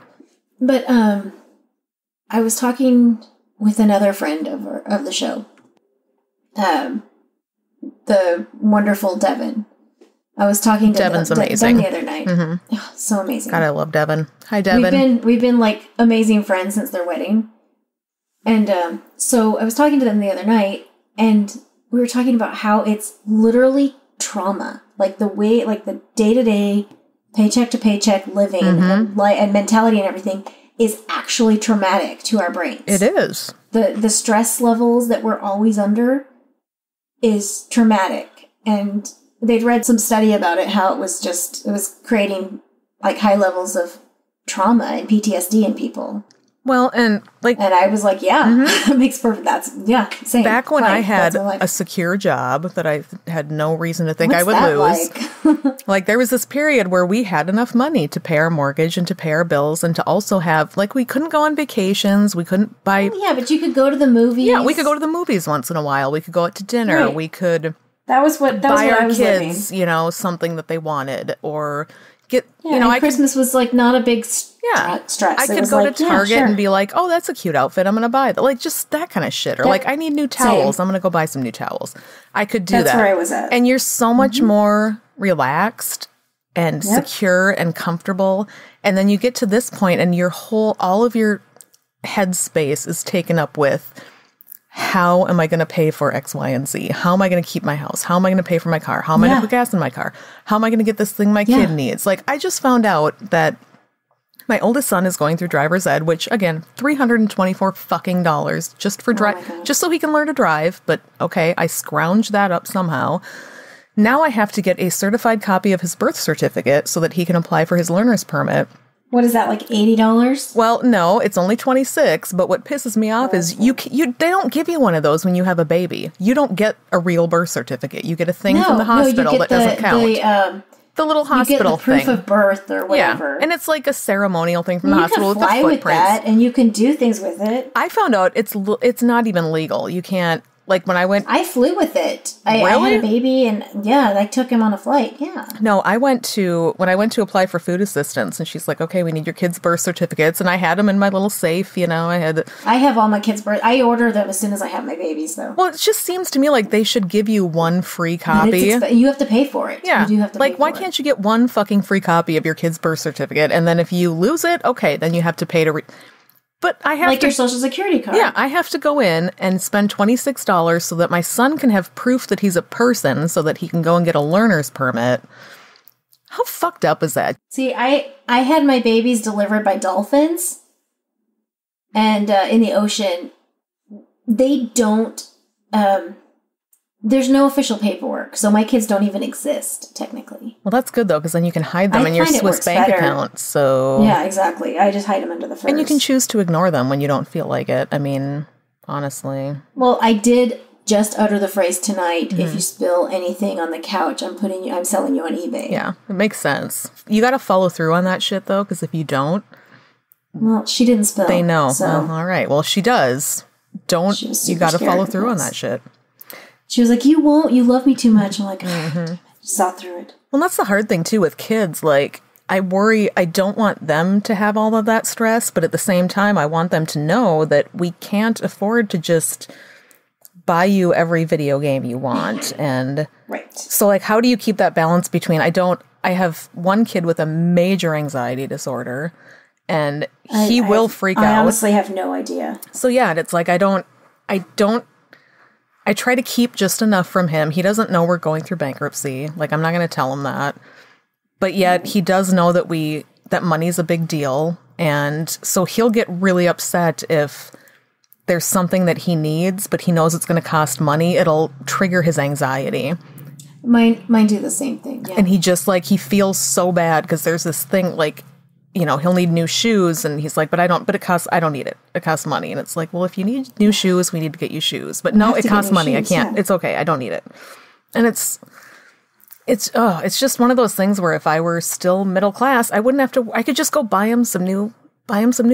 But I was talking with another friend of the show, the wonderful Devin. I was talking to Devin's amazing. Devin the other night. Mm-hmm. Oh, so amazing. God, I love Devin. Hi, Devin. We've been like amazing friends since their wedding. And so I was talking to them the other night, and we were talking about how it's literally trauma. Like the way, like the day-to-day, paycheck to paycheck living and mentality and everything is actually traumatic to our brains. It is. The stress levels that we're always under is traumatic. And they'd read some study about it, how it was creating like high levels of trauma and PTSD in people. Well, and I was like, it makes perfect. Same. Back when I had a secure job that I had no reason to think I would lose. Like there was this period where we had enough money to pay our mortgage and to pay our bills and to also have, like, we couldn't go on vacations. We couldn't buy. Oh, yeah, but you could go to the movies. Yeah, we could go to the movies once in a while. We could go out to dinner. Right. We could buy our kids, something that they wanted, or get, Christmas was like not a big stress. I could go to Target and be like, oh, that's a cute outfit, I'm going to buy that. Like, just that kind of shit. Or like, I need new towels. I'm going to go buy some new towels. I could do that. That's where I was at. And you're so much more relaxed and secure and comfortable. And then you get to this point and all of your headspace is taken up with, how am I going to pay for X, Y, and Z? How am I going to keep my house? How am I going to pay for my car? How am I going to put gas in my car? How am I going to get this thing my kid needs? Like, I just found out that my oldest son is going through driver's ed, which, again, $324 fucking just for just so he can learn to drive. But okay, I scrounged that up somehow. Now I have to get a certified copy of his birth certificate so that he can apply for his learner's permit. What is that, like $80? Well, no, it's only $26. But what pisses me off is they don't give you one of those when you have a baby. You don't get a real birth certificate. You get a thing from the hospital that doesn't count. The little hospital thing. You get the proof of birth or whatever. Yeah, and it's like a ceremonial thing from the hospital with the footprints. You can fly with that, and you can do things with it. I found out it's not even legal. You can't Like when I went... I flew with it. Really? I had a baby and I took him on a flight. Yeah. No, when I went to apply for food assistance and she's like, okay, we need your kids' birth certificates. And I had them in my little safe, I have all my kids' birth. I order them as soon as I have my babies though. Well, it just seems to me like they should give you one free copy. You have to pay for it. Yeah. You do have to pay why can't you get one fucking free copy of your kid's birth certificate? And then if you lose it, okay, then you have to pay to... But I have your Social Security card. Yeah, I have to go in and spend $26 so that my son can have proof that he's a person so that he can go and get a learner's permit. How fucked up is that? See, I had my babies delivered by dolphins and in the ocean. They don't... there's no official paperwork, so my kids don't even exist, technically. Well, that's good, though, because then you can hide them in your Swiss bank account, so... Yeah, exactly. I just hide them under the furs. And you can choose to ignore them when you don't feel like it. I mean, honestly. Well, I did just utter the phrase tonight, if you spill anything on the couch, I'm selling you on eBay. Yeah, it makes sense. You gotta follow through on that shit, though, because if you don't... Well, she didn't spill. They know. So. Well, all right. Well, she does. You gotta follow through on that shit. She was like, you won't, you love me too much. I'm like, I saw through it. Well, that's the hard thing, too, with kids. Like, I worry, I don't want them to have all of that stress, but at the same time, I want them to know that we can't afford to just buy you every video game you want. And right. So, like, how do you keep that balance between, I have one kid with a major anxiety disorder, and he will freak out. I honestly have no idea. So, yeah, it's like, I try to keep just enough from him. He doesn't know we're going through bankruptcy. Like, I'm not going to tell him that. But yet, he does know that money's a big deal. And so he'll get really upset if there's something that he needs, but he knows it's going to cost money. It'll trigger his anxiety. Mine do the same thing, yeah. And he just, he feels so bad because there's this thing, he'll need new shoes, and he's like, I don't need it. It costs money. And it's like, well, if you need new shoes, we need to get you shoes. But no, it costs money. I can't. Yeah. It's okay. I don't need it. And it's just one of those things where if I were still middle class, I wouldn't have to, I could just go buy him some new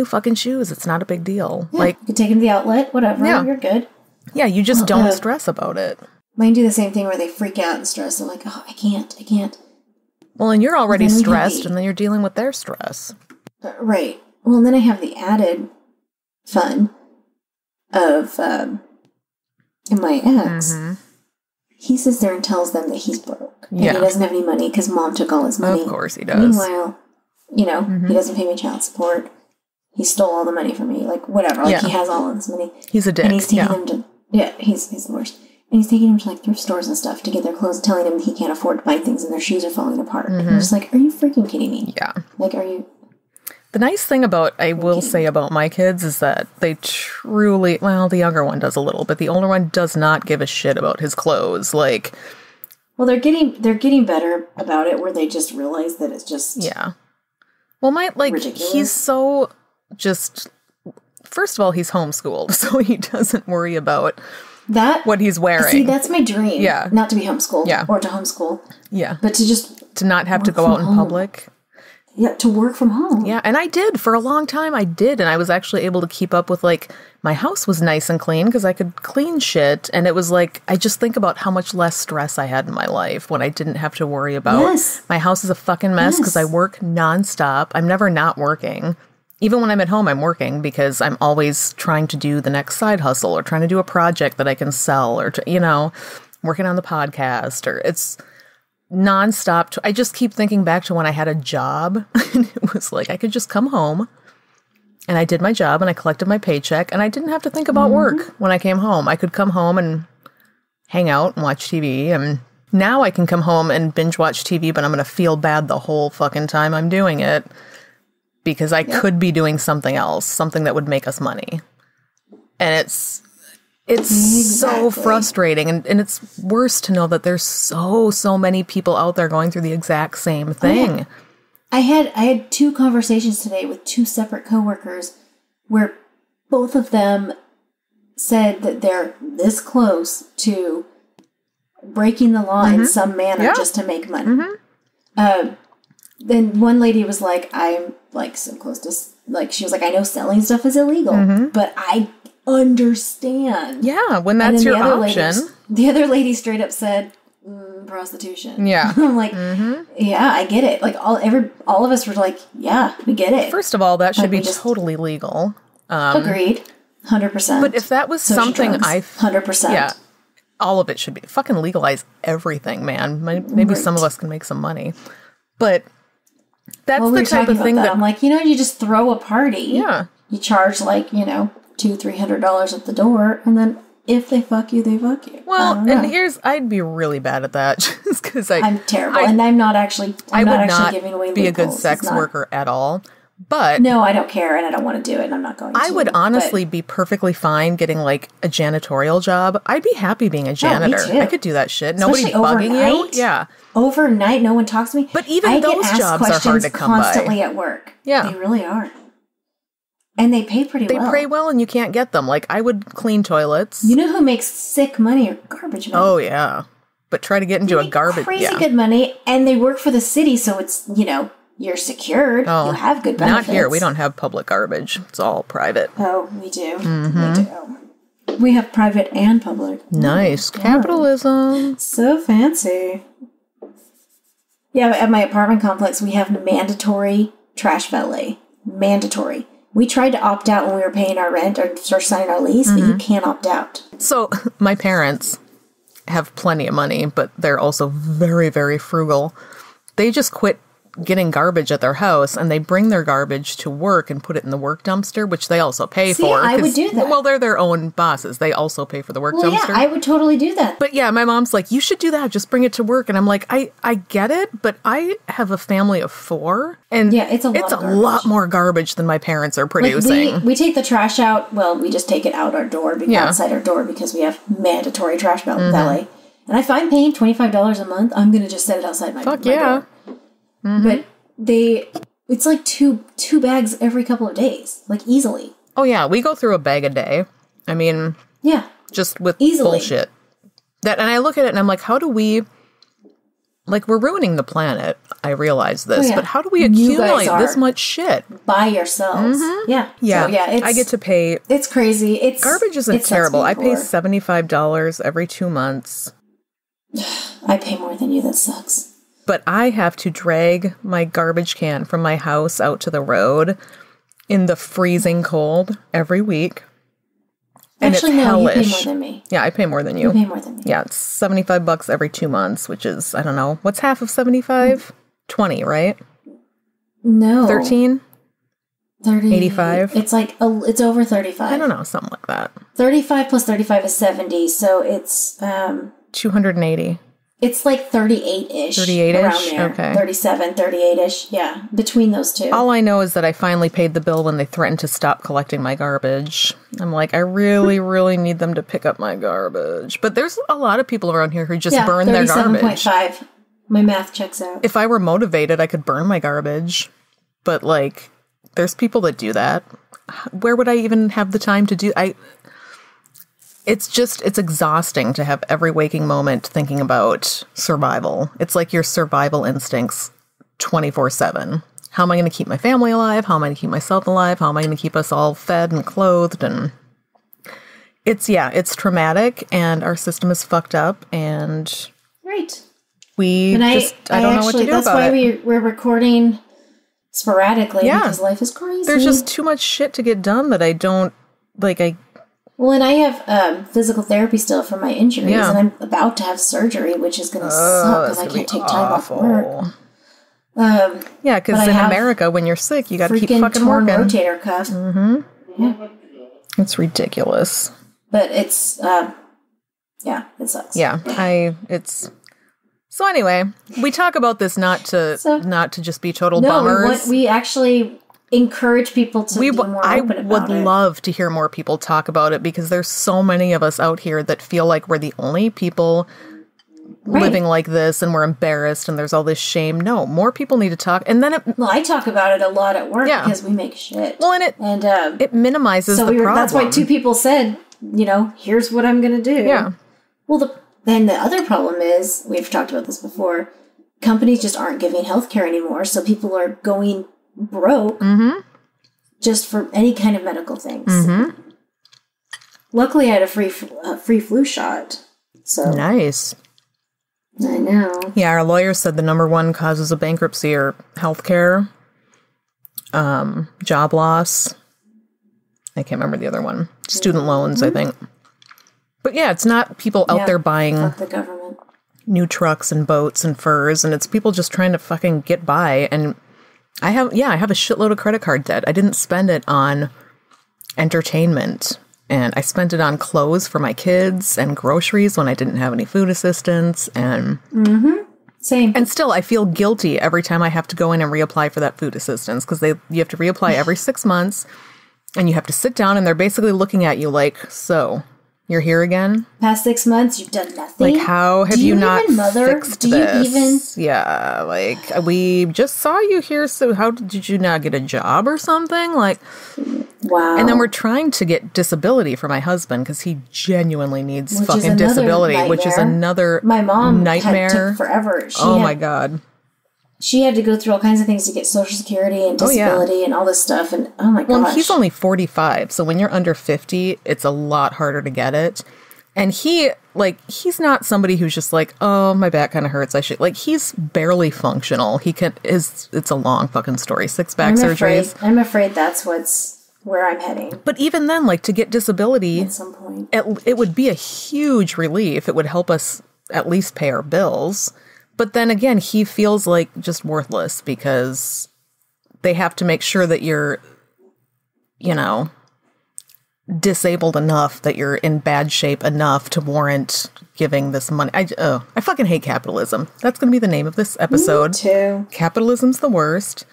fucking shoes. It's not a big deal. Yeah, you could take him to the outlet, whatever. Yeah. You're good. Yeah. You just don't stress about it. Mine do the same thing where they freak out and stress. They're like, I can't. Well, and you're already stressed, and then you're dealing with their stress. Right. Well, and then I have the added fun of my ex. Mm-hmm. He sits there and tells them that he's broke. And he doesn't have any money because mom took all his money. Of course he does. Meanwhile, he doesn't pay me child support. He stole all the money from me. Like, whatever. He has all of this money. He's a dick. And he's taking them to... Yeah, he's the worst. And he's taking him to, thrift stores and stuff to get their clothes, telling him he can't afford to buy things and their shoes are falling apart. Mm-hmm. And I'm just like, are you freaking kidding me? Yeah. Are you... The nice thing about my kids is that they truly, well, the younger one does a little, but the older one does not give a shit about his clothes. Well, they're getting better about it, where they just realize that it's just... Yeah. Well, ridiculous. He's so just... First of all, he's homeschooled, so he doesn't worry about... what he's wearing. See, that's my dream. Yeah. Not to be homeschooled. Yeah. Or to homeschool. Yeah. But to not have to go out in public. Yeah, to work from home. Yeah, and I did. For a long time, I did. And I was actually able to keep up with, my house was nice and clean because I could clean shit. And it was I just think about how much less stress I had in my life when I didn't have to worry about... Yes. My house is a fucking mess because I work nonstop. I'm never not working. Even when I'm at home, I'm working because I'm always trying to do the next side hustle or trying to do a project that I can sell or, working on the podcast, or it's nonstop. I just keep thinking back to when I had a job and it was I could just come home and I did my job and I collected my paycheck and I didn't have to think about work when I came home. I could come home and hang out and watch TV. And now I can come home and binge watch TV, but I'm going to feel bad the whole fucking time I'm doing it. Because I could be doing something else, something that would make us money. And it's so frustrating. And it's worse to know that there's so many people out there going through the exact same thing. Oh, yeah. I had 2 conversations today with 2 separate coworkers where both of them said that they're this close to breaking the law in some manner just to make money. Then one lady was like, I'm so close to, she was like, I know selling stuff is illegal, but I understand. Yeah, when that's your option. The other lady straight up said, prostitution. Yeah. I'm like, yeah, I get it. Like all of us were like, yeah, we get it. First of all, that should be totally legal. Agreed. 100%. But if that was something 100%. Yeah. All of it should be. Fucking legalize everything, man. Maybe some of us can make some money. But that's the type of thing that I'm like, you just throw a party. Yeah. You charge like, $200-$300 at the door, and then if they fuck you, they fuck you. Well, and I'd be really bad at that just because I'm terrible, and I'm not actually giving away be a good sex worker at all. But no, I don't care, and I don't want to do it, and I'm not going to. I would honestly be perfectly fine getting like a janitorial job. I'd be happy being a janitor. Me too. I could do that shit. Nobody's bugging you. Yeah. Overnight, no one talks to me. But even those jobs are hard to come by. Constantly at work. Yeah. They really are. And they pay pretty well. They pay well, and you can't get them. Like, I would clean toilets. You know who makes sick money or garbage money? Oh, yeah. But try to get into a garbage... Crazy good money, and they work for the city, so it's, you're secured. Oh, you have good benefits. Not here. We don't have public garbage. It's all private. Oh, we do. We do. We have private and public. Nice. Capitalism. So fancy. Yeah, at my apartment complex, we have mandatory trash valet. Mandatory. We tried to opt out when we were paying our rent or start signing our lease, but you can't opt out. So, my parents have plenty of money, but they're also very, very frugal. They just quit getting garbage at their house, and they bring their garbage to work and put it in the work dumpster, which they also pay for. I would do that. Well, they're their own bosses. They also pay for the work dumpster. Yeah, I would totally do that. But yeah, my mom's like, you should do that. Just bring it to work. And I'm like, I get it, but I have a family of 4, and it's a lot more garbage than my parents are producing. Like we take the trash out. Well, we just take it out our door, outside our door, because we have mandatory trash valet. And if I'm paying $25 a month, I'm going to just set it outside my door. But it's like two bags every couple of days, like easily. Oh yeah, we go through a bag a day. I mean, just with bullshit. And I look at it and I'm like, how do we, like, we're ruining the planet. I realize this, but how do we accumulate this much shit by yourselves? Yeah. So, I get to pay. It's crazy. Garbage isn't terrible. I pay $75 every 2 months. I pay more than you. That sucks. But I have to drag my garbage can from my house out to the road in the freezing cold every week. And actually, it's hellish. You pay more than me. Yeah, I pay more than you. You pay more than me. Yeah, it's $75 every 2 months, which is, I don't know. What's half of 75? 20, right? No. 13? 30. 85? It's like, it's over 35. I don't know, something like that. 35 plus 35 is 70, so it's... 280. It's like 38-ish. 38-ish? Around there. Okay. 37, 38-ish. Yeah, between those two. All I know is that I finally paid the bill when they threatened to stop collecting my garbage. I'm like, I really, really need them to pick up my garbage. But there's a lot of people around here who just burn their garbage. 37.5. My math checks out. If I were motivated, I could burn my garbage. But, like, there's people that do that. Where would I even have the time to do... It's exhausting to have every waking moment thinking about survival. It's like your survival instincts 24/7. How am I going to keep my family alive? How am I going to keep myself alive? How am I going to keep us all fed and clothed? And it's traumatic, and our system is fucked up, and right. I don't know what to do about it. That's why we're recording sporadically, because life is crazy. There's just too much shit to get done that I don't, Well, and I have physical therapy still for my injuries, and I'm about to have surgery, which is going to suck because I can't take time off work. Because in America, when you're sick, you got to keep fucking torn working. Rotator cuff. Yeah. It's ridiculous. But it's, it sucks. So anyway, we talk about this not to just be total bummers. We actually encourage people to be more open about it. I would love to hear more people talk about it, because there's so many of us out here that feel like we're the only people living like this, and we're embarrassed, and there's all this shame. No, more people need to talk. And then I talk about it a lot at work because we make shit. Well, and it minimizes the problem. That's why 2 people said, here's what I'm going to do. Yeah. Well, then the other problem is, we've talked about this before, companies just aren't giving healthcare anymore, so people are going broke just for any kind of medical things. Luckily, I had a free flu shot. So nice. I know. Yeah, our lawyer said the number one causes of bankruptcy are healthcare, job loss. I can't remember the other one. Student loans, I think. But yeah, it's not people out there buying the government. New trucks and boats and furs, and it's people just trying to fucking get by. And I have a shitload of credit card debt. I didn't spend it on entertainment. And I spent it on clothes for my kids and groceries when I didn't have any food assistance. And Same. And still, I feel guilty every time I have to go in and reapply for that food assistance because you have to reapply every 6 months, and you have to sit down, and they're basically looking at you like, so you're here again? Past 6 months, you've done nothing. Like, how have you not fixed Do this? you even? Yeah, like, we just saw you here, so how did you not get a job or something? Like, wow. And then we're trying to get disability for my husband because he genuinely needs Which fucking disability, which is another my mom nightmare. Took forever. My God. She had to go through all kinds of things to get Social Security and disability and all this stuff. And oh my gosh. Well, he's only 45. So when you're under 50, it's a lot harder to get it. And he's not somebody who's just like, oh, my back kind of hurts. He's barely functional. It's a long fucking story. 6 back surgeries. I'm afraid that's where I'm heading. But even then, like, to get disability at some point, it would be a huge relief. It would help us at least pay our bills. But then again, he feels like just worthless because they have to make sure that you're, disabled enough, that you're in bad shape enough to warrant giving this money. I fucking hate capitalism. That's going to be the name of this episode. Me too. Capitalism's the worst.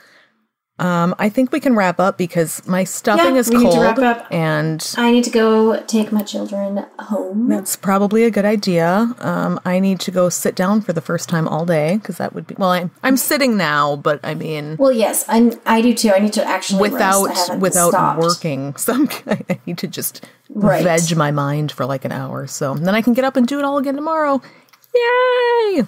I think we can wrap up because my stuffing is cold. Need to wrap up. And I need to go take my children home. That's probably a good idea. I need to go sit down for the first time all day because that would be, well, I'm sitting now, but I mean, well, yes, I do too. I need to actually without working. I need to just veg my mind for like an hour. So then I can get up and do it all again tomorrow. Yay!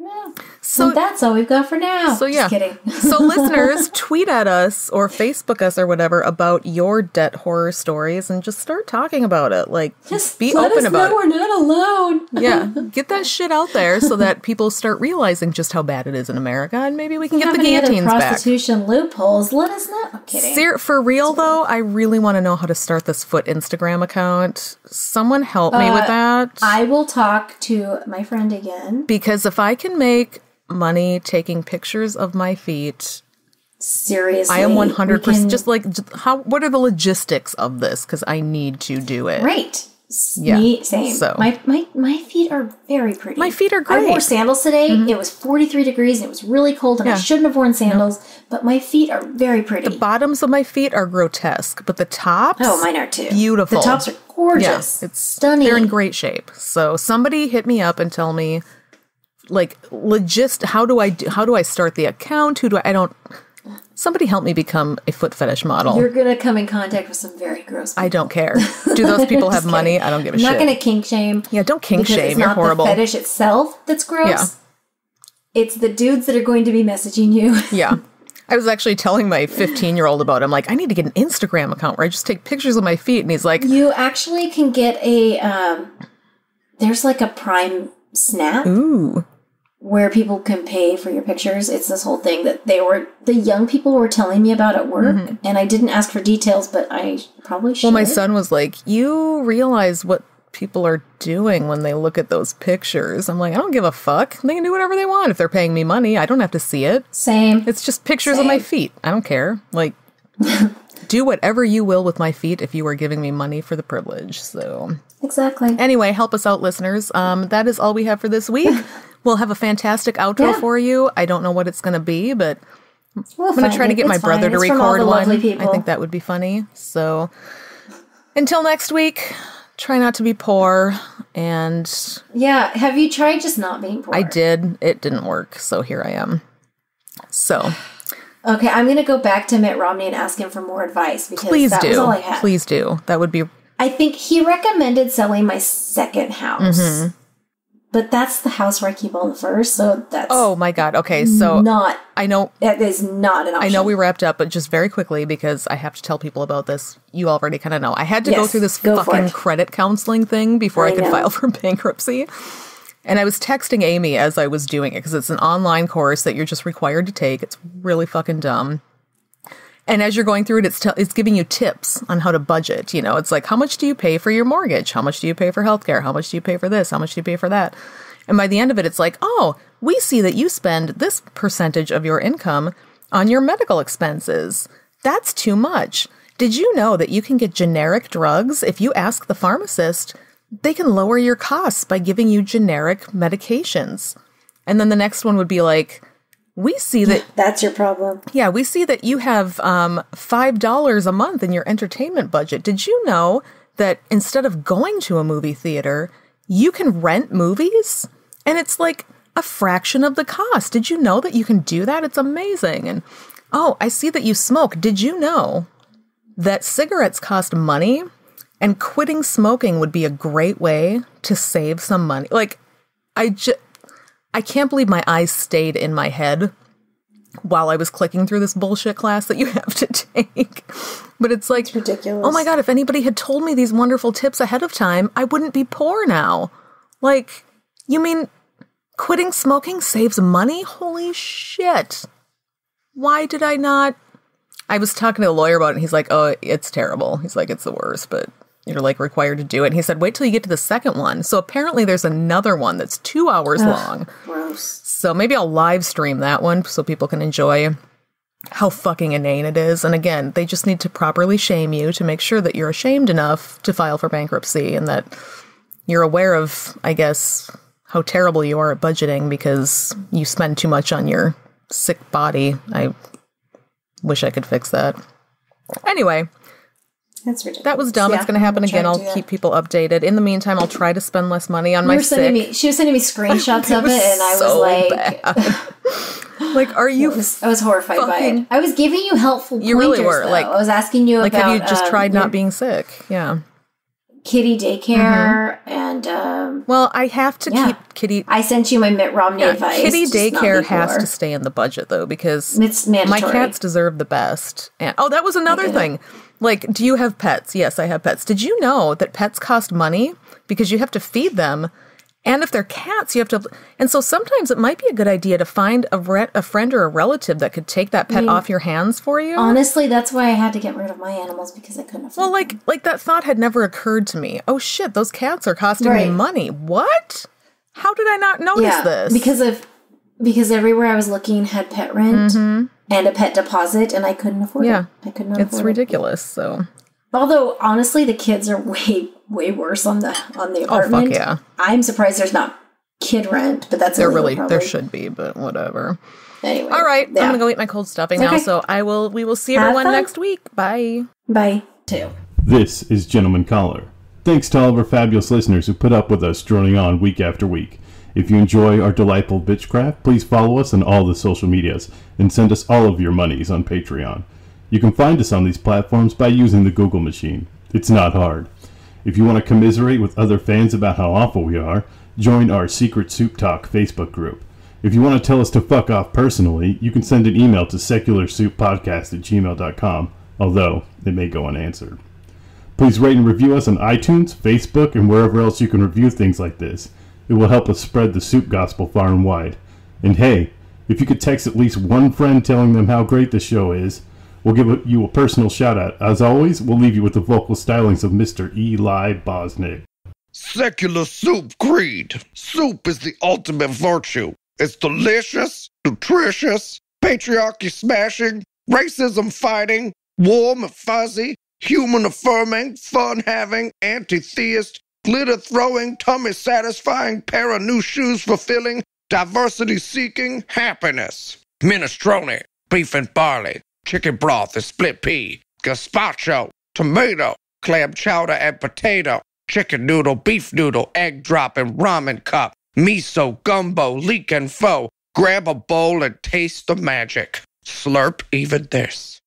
Yeah. So that's all we've got for now. So yeah. Just kidding. So listeners, tweet at us or Facebook us or whatever about your debt horror stories and just start talking about it. Like, just be open about it. We're not alone. Yeah, get that shit out there so that people start realizing just how bad it is in America, and maybe we can get the guillotines back. Prostitution loopholes. Let us know. I'm kidding. For real though, I really want to know how to start this foot Instagram account. Someone help me with that. I will talk to my friend again. Because if I can make money taking pictures of my feet, seriously, I am 100% just like, what are the logistics of this? Because I need to do it. Right. Yeah. Same. So my feet are very pretty. My feet are great. I wore sandals today. Mm-hmm. It was 43 degrees and it was really cold and I shouldn't have worn sandals, but my feet are very pretty. The bottoms of my feet are grotesque, but the tops, mine are too. Beautiful. The tops are gorgeous. Yeah, it's stunning. They're in great shape. So somebody hit me up and tell me, like, how do I start the account? Somebody help me become a foot fetish model. You're going to come in contact with some very gross people. I don't care. Do those people have money? I don't give a shit. I'm not going to kink shame. Yeah, don't kink shame. You're horrible. It's not the fetish itself that's gross. Yeah. It's the dudes that are going to be messaging you. Yeah. I was actually telling my 15-year-old about it. I'm like, I need to get an Instagram account where I just take pictures of my feet. And he's like... You actually can get there's like a Prime Snap. Ooh. Where people can pay for your pictures. It's this whole thing that the young people were telling me about at work, and I didn't ask for details, but I probably should. Well, my son was like, you realize what people are doing when they look at those pictures. I'm like, I don't give a fuck. They can do whatever they want if they're paying me money. I don't have to see it. Same. It's just pictures of my feet. I don't care. Like, do whatever you will with my feet if you are giving me money for the privilege. So exactly. Anyway, help us out, listeners. That is all we have for this week. We'll have a fantastic outro for you. I don't know what it's going to be, but I'm going to try to get my brother to record one. I think that would be funny. So until next week, try not to be poor. And yeah, have you tried just not being poor? I did. It didn't work. So here I am. So okay, I'm going to go back to Mitt Romney and ask him for more advice because was all I had. Please do. That would be. I think he recommended selling my second house. Mm-hmm. But that's the house where I keep all the furs, so that's... Oh, my God. Okay, so... I know... That is not an option. I know we wrapped up, but just very quickly, because I have to tell people about this. You already kind of know. I had to go through this fucking credit counseling thing before I could file for bankruptcy. And I was texting Amy as I was doing it, because it's an online course that you're just required to take. It's really fucking dumb. And as you're going through it, it's giving you tips on how to budget. You know, it's like, how much do you pay for your mortgage? How much do you pay for healthcare? How much do you pay for this? How much do you pay for that? And by the end of it, it's like, oh, we see that you spend this percentage of your income on your medical expenses. That's too much. Did you know that you can get generic drugs? If you ask the pharmacist, they can lower your costs by giving you generic medications. And then the next one would be like, we see that... That's your problem. Yeah, we see that you have $5 a month in your entertainment budget. Did you know that instead of going to a movie theater, you can rent movies? And it's like a fraction of the cost. Did you know that you can do that? It's amazing. And, oh, I see that you smoke. Did you know that cigarettes cost money? And quitting smoking would be a great way to save some money. Like, I can't believe my eyes stayed in my head while I was clicking through this bullshit class that you have to take. But it's like, it's ridiculous. Oh my God, if anybody had told me these wonderful tips ahead of time, I wouldn't be poor now. Like, you mean quitting smoking saves money? Holy shit. Why did I not? I was talking to a lawyer about it, and he's like, oh, it's terrible. He's like, it's the worst, but you're like required to do it. And he said, wait till you get to the second one. So apparently there's another one that's 2 hours long. Gross. So maybe I'll live stream that one so people can enjoy how fucking inane it is. And again, they just need to properly shame you to make sure that you're ashamed enough to file for bankruptcy and that you're aware of, I guess, how terrible you are at budgeting because you spend too much on your sick body. I wish I could fix that. Anyway. That's ridiculous. That was dumb. Yeah, it's going to happen again. I'll keep people updated. In the meantime, I'll try to spend less money on my sick. She was sending me screenshots of it, and I was like... like, are you... I was horrified by it. I was giving you helpful pointers, you really were. Though. Like, I was asking you like, about... have you just tried not being sick? Yeah. Kitty daycare, and... well, I have to keep kitty... I sent you my Mitt Romney advice. Kitty daycare has to stay in the budget, though, because it's mandatory. My cats deserve the best. And that was another thing. Like, do you have pets? Yes, I have pets. Did you know that pets cost money because you have to feed them? And if they're cats, you have to... And so sometimes it might be a good idea to find a friend or a relative that could take that pet off your hands for you. Honestly, that's why I had to get rid of my animals, because I couldn't afford them. Like that thought had never occurred to me. Oh shit, those cats are costing me money. What? How did I not notice this? Because everywhere I was looking had pet rent and a pet deposit, and I couldn't afford it. I could not afford it. It's ridiculous, so... Although, honestly, the kids are way worse on the apartment. Oh, fuck yeah. I'm surprised there's not kid rent, but that's there should be, but whatever. Anyway. All right, I'm going to go eat my cold stuffing now, so we will see everyone next week. Bye. Bye. Too. This is Gentleman Caller. Thanks to all of our fabulous listeners who put up with us droning on week after week. If you enjoy our delightful bitchcraft, please follow us on all the social medias and send us all of your monies on Patreon. You can find us on these platforms by using the Google machine. It's not hard. If you want to commiserate with other fans about how awful we are, join our Secret Soup Talk Facebook group. If you want to tell us to fuck off personally, you can send an email to secularsouppodcast@gmail.com, although it may go unanswered. Please rate and review us on iTunes, Facebook, and wherever else you can review things like this. It will help us spread the soup gospel far and wide. And hey, if you could text at least one friend telling them how great the show is, we'll give you a personal shout-out. As always, we'll leave you with the vocal stylings of Mr. Eli Bosnick. Secular Soup Creed. Soup is the ultimate virtue. It's delicious, nutritious, patriarchy smashing, racism fighting, warm and fuzzy, human affirming, fun having, anti-theist, glitter throwing, tummy satisfying, pair of new shoes fulfilling, diversity seeking, happiness. Minestrone, beef and barley, chicken broth and split pea, gazpacho, tomato, clam chowder and potato, chicken noodle, beef noodle, egg drop and ramen cup, miso, gumbo, leek and pho. Grab a bowl and taste the magic. Slurp even this.